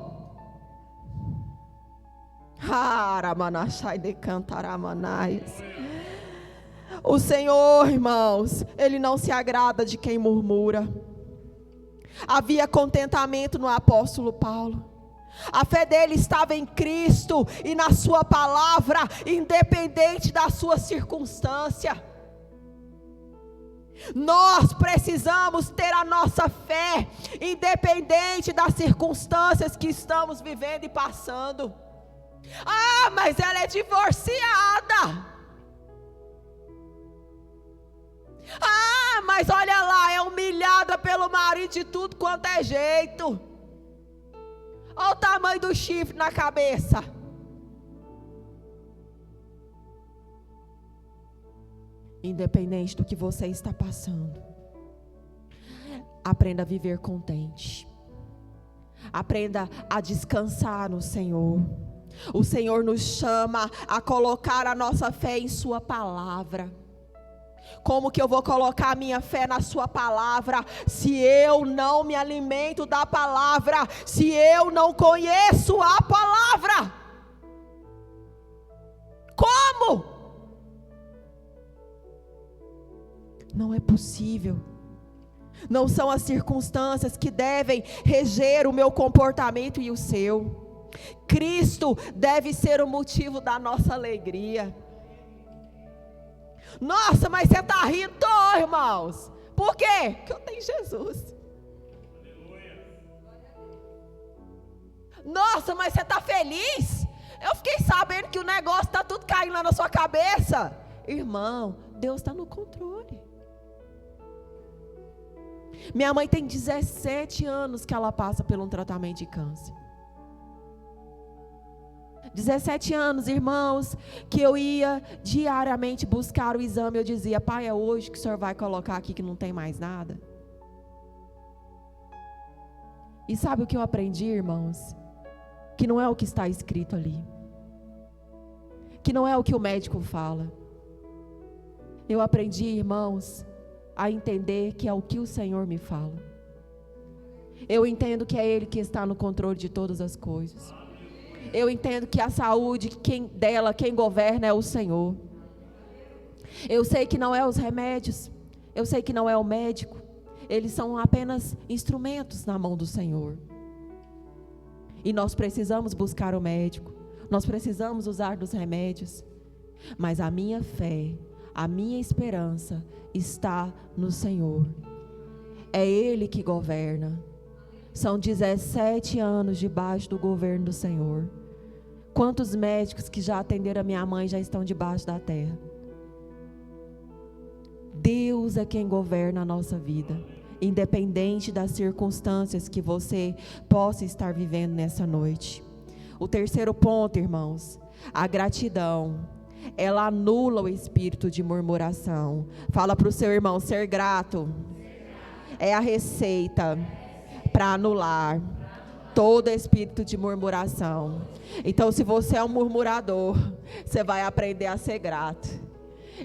O Senhor, irmãos, Ele não se agrada de quem murmura. Havia contentamento no apóstolo Paulo. A fé dele estava em Cristo e na sua palavra, independente da sua circunstância. Nós precisamos ter a nossa fé, independente das circunstâncias que estamos vivendo e passando. Ah, mas ela é divorciada. Ah, mas olha lá, é humilhada pelo marido de tudo quanto é jeito. Olha o tamanho do chifre na cabeça. Independente do que você está passando, aprenda a viver contente. Aprenda a descansar no Senhor. O Senhor nos chama a colocar a nossa fé em sua palavra. Como que eu vou colocar a minha fé na sua palavra, se eu não me alimento da palavra, se eu não conheço a palavra? Como? Não é possível. Não são as circunstâncias que devem reger o meu comportamento e o seu. Cristo deve ser o motivo da nossa alegria. Nossa, mas você está rindo, irmãos. Por quê? Porque eu tenho Jesus. Nossa, mas você está feliz? Eu fiquei sabendo que o negócio está tudo caindo lá na sua cabeça. Irmão, Deus está no controle. Minha mãe tem 17 anos que ela passa por um tratamento de câncer. 17 anos, irmãos, que eu ia diariamente buscar o exame. Eu dizia: pai, é hoje que o senhor vai colocar aqui que não tem mais nada? E sabe o que eu aprendi, irmãos? Que não é o que está escrito ali. Que não é o que o médico fala. Eu aprendi, irmãos, a entender que é o que o Senhor me fala. Eu entendo que é Ele que está no controle de todas as coisas. Eu entendo que a saúde, quem governa é o Senhor. Eu sei que não é os remédios, eu sei que não é o médico. Eles são apenas instrumentos na mão do Senhor. E nós precisamos buscar o médico, nós precisamos usar dos remédios. Mas a minha fé, a minha esperança está no Senhor. É Ele que governa. São 17 anos debaixo do governo do Senhor. Quantos médicos que já atenderam a minha mãe já estão debaixo da terra? Deus é quem governa a nossa vida, independente das circunstâncias que você possa estar vivendo nessa noite. O terceiro ponto, irmãos, a gratidão. Ela anula o espírito de murmuração. Fala para o seu irmão: ser grato é a receita para anular todo espírito de murmuração. Então, se você é um murmurador, você vai aprender a ser grato.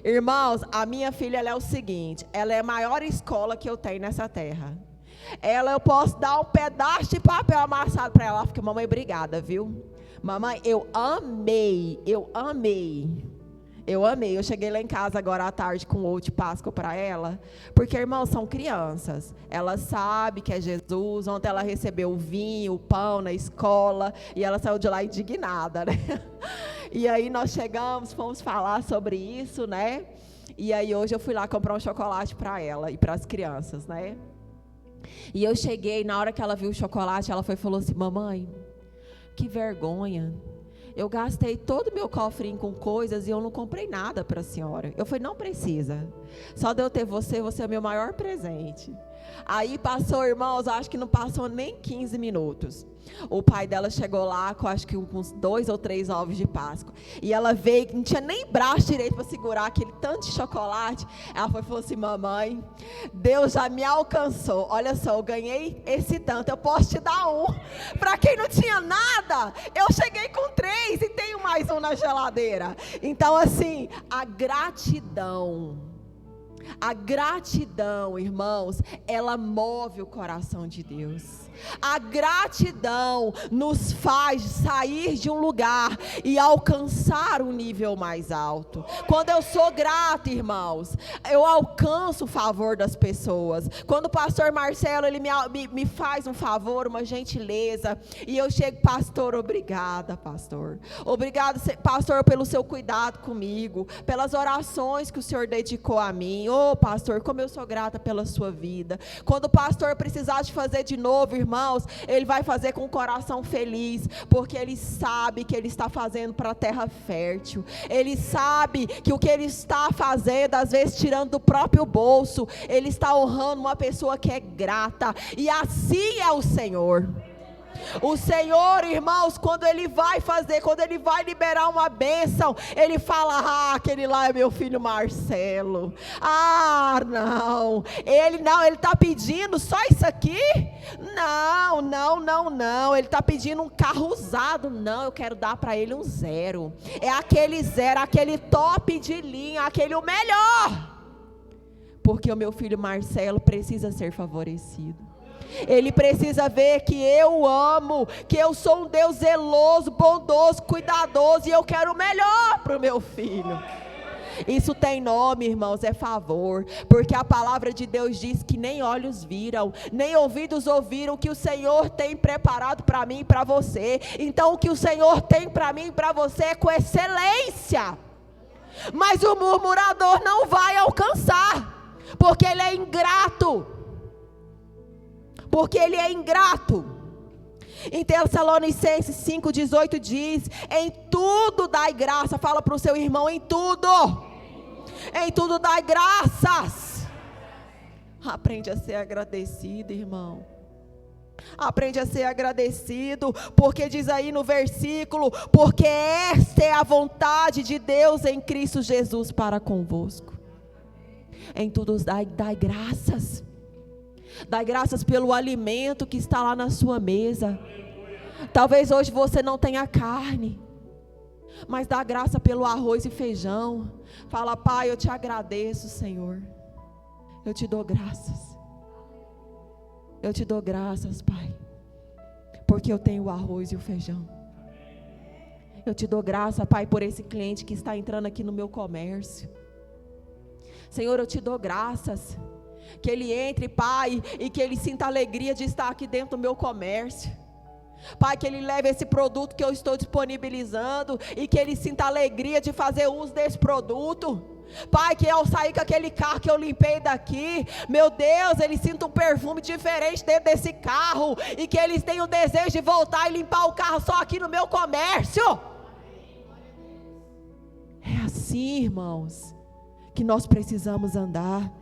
Irmãos, a minha filha, ela é o seguinte: ela é a maior escola que eu tenho nessa terra. Eu posso dar um pedaço de papel amassado para ela. Porque, mamãe, obrigada, viu? Mamãe, eu amei. Eu cheguei lá em casa agora à tarde com ovo de Páscoa para ela, porque, irmãos, são crianças. Ela sabe que é Jesus. Ontem ela recebeu o vinho, o pão na escola, e ela saiu de lá indignada, né? E aí nós chegamos, fomos falar sobre isso, né? E aí hoje eu fui lá comprar um chocolate para ela e para as crianças, né? E eu cheguei, na hora que ela viu o chocolate, ela falou assim: mamãe, que vergonha. Eu gastei todo o meu cofrinho com coisas e eu não comprei nada para a senhora. Eu falei: não precisa. Só de eu ter você é o meu maior presente. Aí passou, irmãos, acho que não passou nem 15 minutos. O pai dela chegou lá com acho que uns 2 ou 3 ovos de Páscoa. E ela veio, não tinha nem braço direito para segurar aquele tanto de chocolate. Ela falou assim: mamãe, Deus já me alcançou. Olha só, eu ganhei esse tanto, eu posso te dar um. Para quem não tinha nada, eu cheguei com 3 e tenho mais um na geladeira. Então, assim, a gratidão, irmãos, ela move o coração de Deus. A gratidão nos faz sair de um lugar e alcançar um nível mais alto. Quando eu sou grata, irmãos, eu alcanço o favor das pessoas. Quando o pastor Marcelo, ele me faz um favor, uma gentileza, e eu chego: pastor, obrigada, pastor. Obrigado, pastor, pelo seu cuidado comigo, pelas orações que o senhor dedicou a mim. Pastor, como eu sou grata pela sua vida. Quando o pastor precisar de fazer de novo, irmãos, ele vai fazer com o coração feliz, porque ele sabe que ele está fazendo para a terra fértil. Ele sabe que o que ele está fazendo, às vezes tirando do próprio bolso, ele está honrando uma pessoa que é grata. E assim é o Senhor. O Senhor, irmãos, quando Ele vai liberar uma bênção, Ele fala: aquele lá é meu filho Marcelo. Ele está pedindo só isso aqui? Não, Ele está pedindo um carro usado. Não, eu quero dar para ele um 0. É aquele 0, aquele top de linha, aquele o melhor. Porque o meu filho Marcelo precisa ser favorecido. Ele precisa ver que eu amo, que eu sou um Deus zeloso, bondoso, cuidadoso, e eu quero o melhor para o meu filho. Isso tem nome, irmãos, é favor, porque a palavra de Deus diz que nem olhos viram, nem ouvidos ouviram o que o Senhor tem preparado para mim e para você. Então o que o Senhor tem para mim e para você é com excelência, mas o murmurador não vai alcançar, porque ele é ingrato. Em Tessalonicenses 5,18 diz: em tudo dai graça. Fala para o seu irmão: em tudo dai graças. Aprende a ser agradecido, irmão. Aprende a ser agradecido, porque diz aí no versículo: porque esta é a vontade de Deus em Cristo Jesus para convosco. Em tudo dai graças. Dai graças pelo alimento que está lá na sua mesa. Talvez hoje você não tenha carne, mas dá graça pelo arroz e feijão. Fala: Pai, eu te agradeço, Senhor. Eu te dou graças. Eu te dou graças, Pai, porque eu tenho o arroz e o feijão. Eu te dou graça, Pai, por esse cliente que está entrando aqui no meu comércio. Senhor, eu te dou graças, que ele entre, Pai, e que ele sinta a alegria de estar aqui dentro do meu comércio. Pai, que ele leve esse produto que eu estou disponibilizando e que ele sinta a alegria de fazer uso desse produto. Pai, que ao sair com aquele carro que eu limpei daqui, meu Deus, ele sinta um perfume diferente dentro desse carro e que eles tenham o desejo de voltar e limpar o carro só aqui no meu comércio. É assim, irmãos, que nós precisamos andar.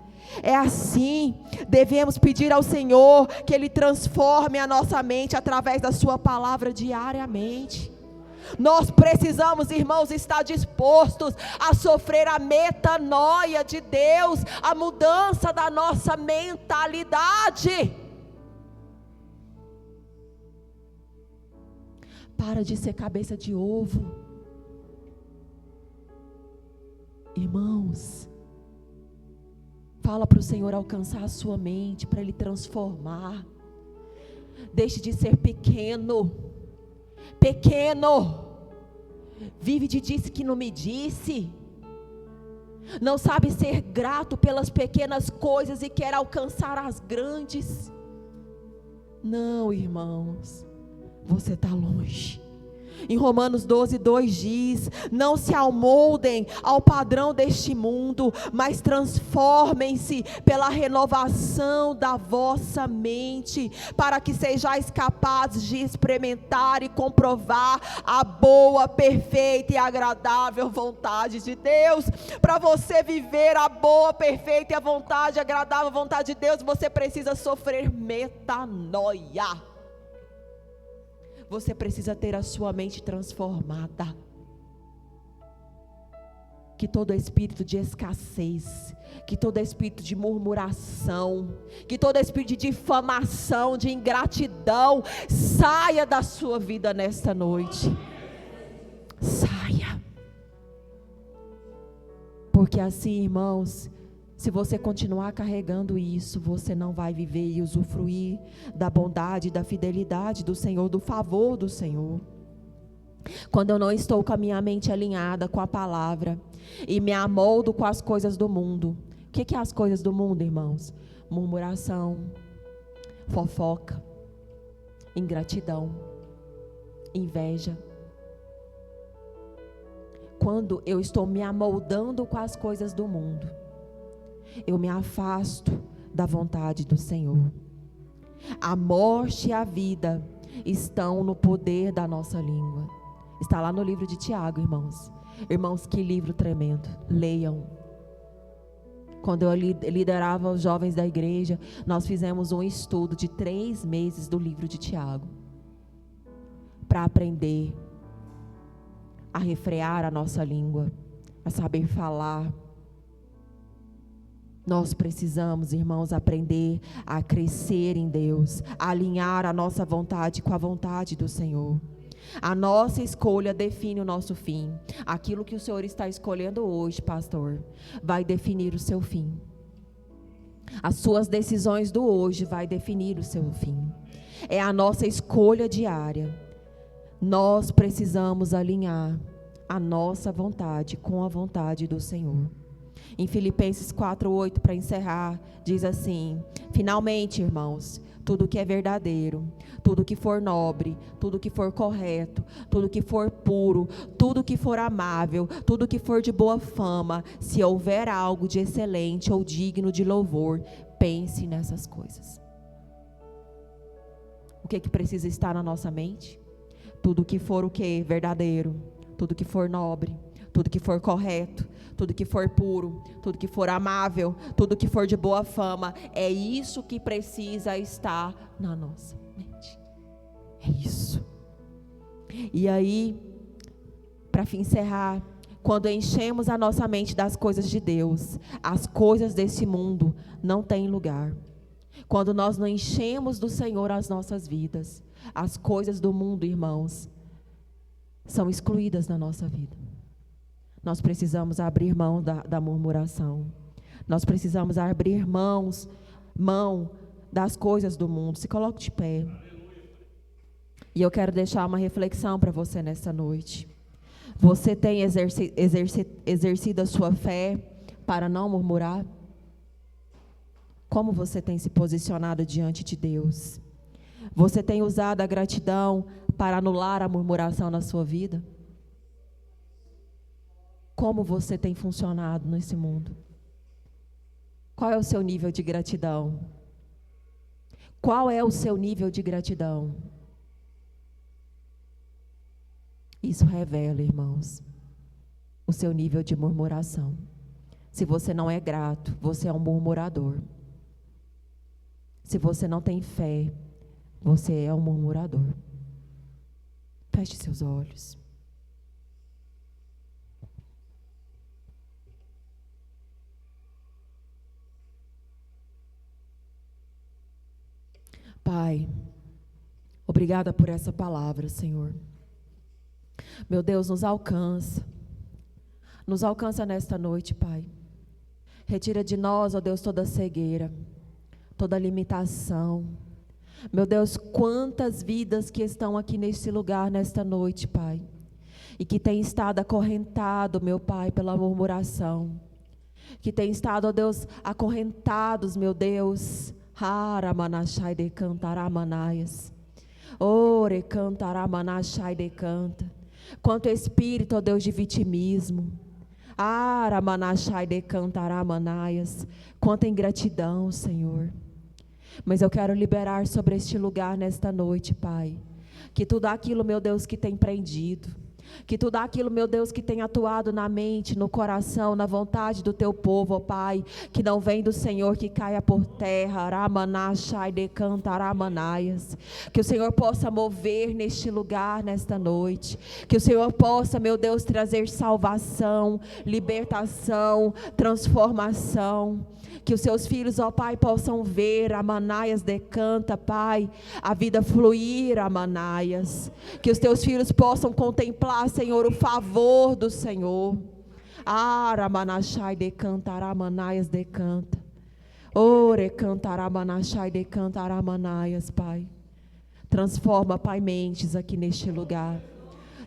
É assim, devemos pedir ao Senhor que Ele transforme a nossa mente através da sua palavra diariamente. Nós precisamos, irmãos, estar dispostos a sofrer a metanoia de Deus, a mudança da nossa mentalidade. Para de ser cabeça de ovo. Irmãos, fala para o Senhor alcançar a sua mente, para Ele transformar. Deixe de ser pequeno. Vive de disse que não me disse. Não sabe ser grato pelas pequenas coisas e quer alcançar as grandes. Não, irmãos, você está longe. Em Romanos 12:2 diz: não se amoldem ao padrão deste mundo, mas transformem-se pela renovação da vossa mente, para que sejais capazes de experimentar e comprovar a boa, perfeita e agradável vontade de Deus. Para você viver a boa, perfeita e a vontade, agradável vontade de Deus, você precisa sofrer metanoia. Você precisa ter a sua mente transformada. Que todo espírito de escassez, que todo espírito de murmuração, que todo espírito de difamação, de ingratidão, saia da sua vida nesta noite. Saia. Porque assim, irmãos, se você continuar carregando isso, você não vai viver e usufruir da bondade, da fidelidade do Senhor, do favor do Senhor. Quando eu não estou com a minha mente alinhada com a palavra e me amoldo com as coisas do mundo. O que é as coisas do mundo, irmãos? Murmuração, fofoca, ingratidão, inveja. Quando eu estou me amoldando com as coisas do mundo, eu me afasto da vontade do Senhor. A morte e a vida estão no poder da nossa língua. Está lá no livro de Tiago, irmãos. Irmãos, que livro tremendo. Leiam. Quando eu liderava os jovens da igreja, nós fizemos um estudo de 3 meses do livro de Tiago, para aprender a refrear a nossa língua, a saber falar. Nós precisamos, irmãos, aprender a crescer em Deus, a alinhar a nossa vontade com a vontade do Senhor. A nossa escolha define o nosso fim. Aquilo que o Senhor está escolhendo hoje, pastor, vai definir o seu fim. As suas decisões do hoje vai definir o seu fim. É a nossa escolha diária. Nós precisamos alinhar a nossa vontade com a vontade do Senhor. Em Filipenses 4:8, para encerrar, diz assim: finalmente, irmãos, tudo que é verdadeiro, tudo que for nobre, tudo que for correto, tudo que for puro, tudo que for amável, tudo que for de boa fama, se houver algo de excelente ou digno de louvor, pense nessas coisas. O que precisa estar na nossa mente? Tudo que for o que? Verdadeiro, tudo que for nobre, tudo que for correto, tudo que for puro, tudo que for amável, tudo que for de boa fama, é isso que precisa estar na nossa mente. É isso. E aí, para encerrar, quando enchemos a nossa mente das coisas de Deus, as coisas desse mundo não têm lugar. Quando nós não enchemos do Senhor as nossas vidas, as coisas do mundo, irmãos, são excluídas da nossa vida. Nós precisamos abrir mão da murmuração. Nós precisamos abrir mão das coisas do mundo. Se coloque de pé. E eu quero deixar uma reflexão para você nessa noite. Você tem exercido a sua fé para não murmurar? Como você tem se posicionado diante de Deus? Você tem usado a gratidão para anular a murmuração na sua vida? Como você tem funcionado nesse mundo? Qual é o seu nível de gratidão? Qual é o seu nível de gratidão? Isso revela, irmãos, o seu nível de murmuração. Se você não é grato, você é um murmurador. Se você não tem fé, você é um murmurador. Feche seus olhos. Pai, obrigada por essa palavra, Senhor. Meu Deus, nos alcança nesta noite, Pai. Retira de nós, ó Deus, toda cegueira, toda limitação. Meu Deus, quantas vidas que estão aqui neste lugar, nesta noite, Pai, e que têm estado acorrentado, meu Pai, pela murmuração, que têm estado, ó Deus, acorrentados, meu Deus, Haramanachai de cantaramanaias. Ore cantaramanachai de canta. Quanto espírito, ó Deus, de vitimismo. Aramanachai de cantaramanaias. Quanta ingratidão, Senhor. Mas eu quero liberar sobre este lugar nesta noite, Pai, que tudo aquilo, meu Deus, que tem prendido, que tudo aquilo, meu Deus, que tem atuado na mente, no coração, na vontade do teu povo, ó Pai, que não vem do Senhor, que caia por terra, Aramanachai de cantaramanaias. Que o Senhor possa mover neste lugar, nesta noite, que o Senhor possa, meu Deus, trazer salvação, libertação, transformação. Que os seus filhos, ó Pai, possam ver, Amanaias decanta, Pai, a vida fluir, Amanaias. Que os teus filhos possam contemplar, Senhor, o favor do Senhor. Aramanachai decanta, Aramanaias decanta. Ore cantar, Aramanachai decanta, Aramanaias, Pai. Transforma, Pai, mentes aqui neste lugar.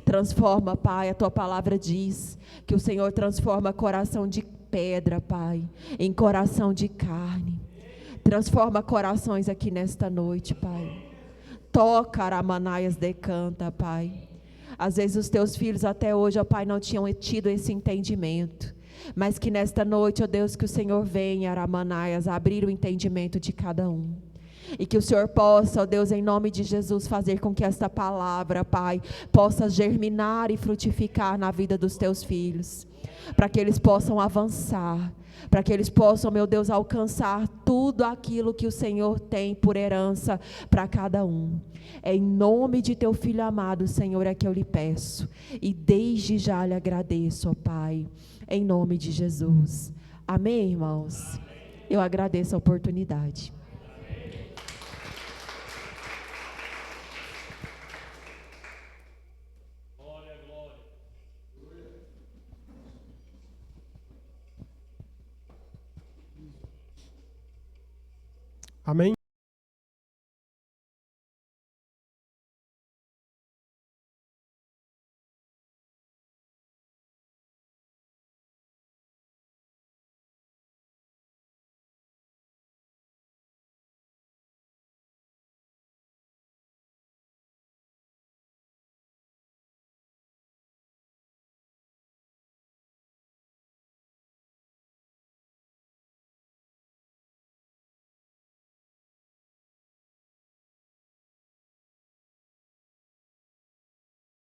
Transforma, Pai, a tua palavra diz que o Senhor transforma coração de pedra, Pai, em coração de carne. Transforma corações aqui nesta noite, Pai. Toca, Aramanaias decanta, Pai. Às vezes os teus filhos até hoje, ó Pai, não tinham tido esse entendimento, mas que nesta noite, ó Deus, que o Senhor venha, Aramanaias, abrir o entendimento de cada um. E que o Senhor possa, ó Deus, em nome de Jesus, fazer com que esta palavra, Pai, possa germinar e frutificar na vida dos teus filhos, para que eles possam avançar, para que eles possam, meu Deus, alcançar tudo aquilo que o Senhor tem por herança para cada um. É em nome de teu Filho amado, Senhor, é que eu lhe peço, e desde já lhe agradeço, ó Pai, em nome de Jesus. Amém, irmãos? Eu agradeço a oportunidade. Amém?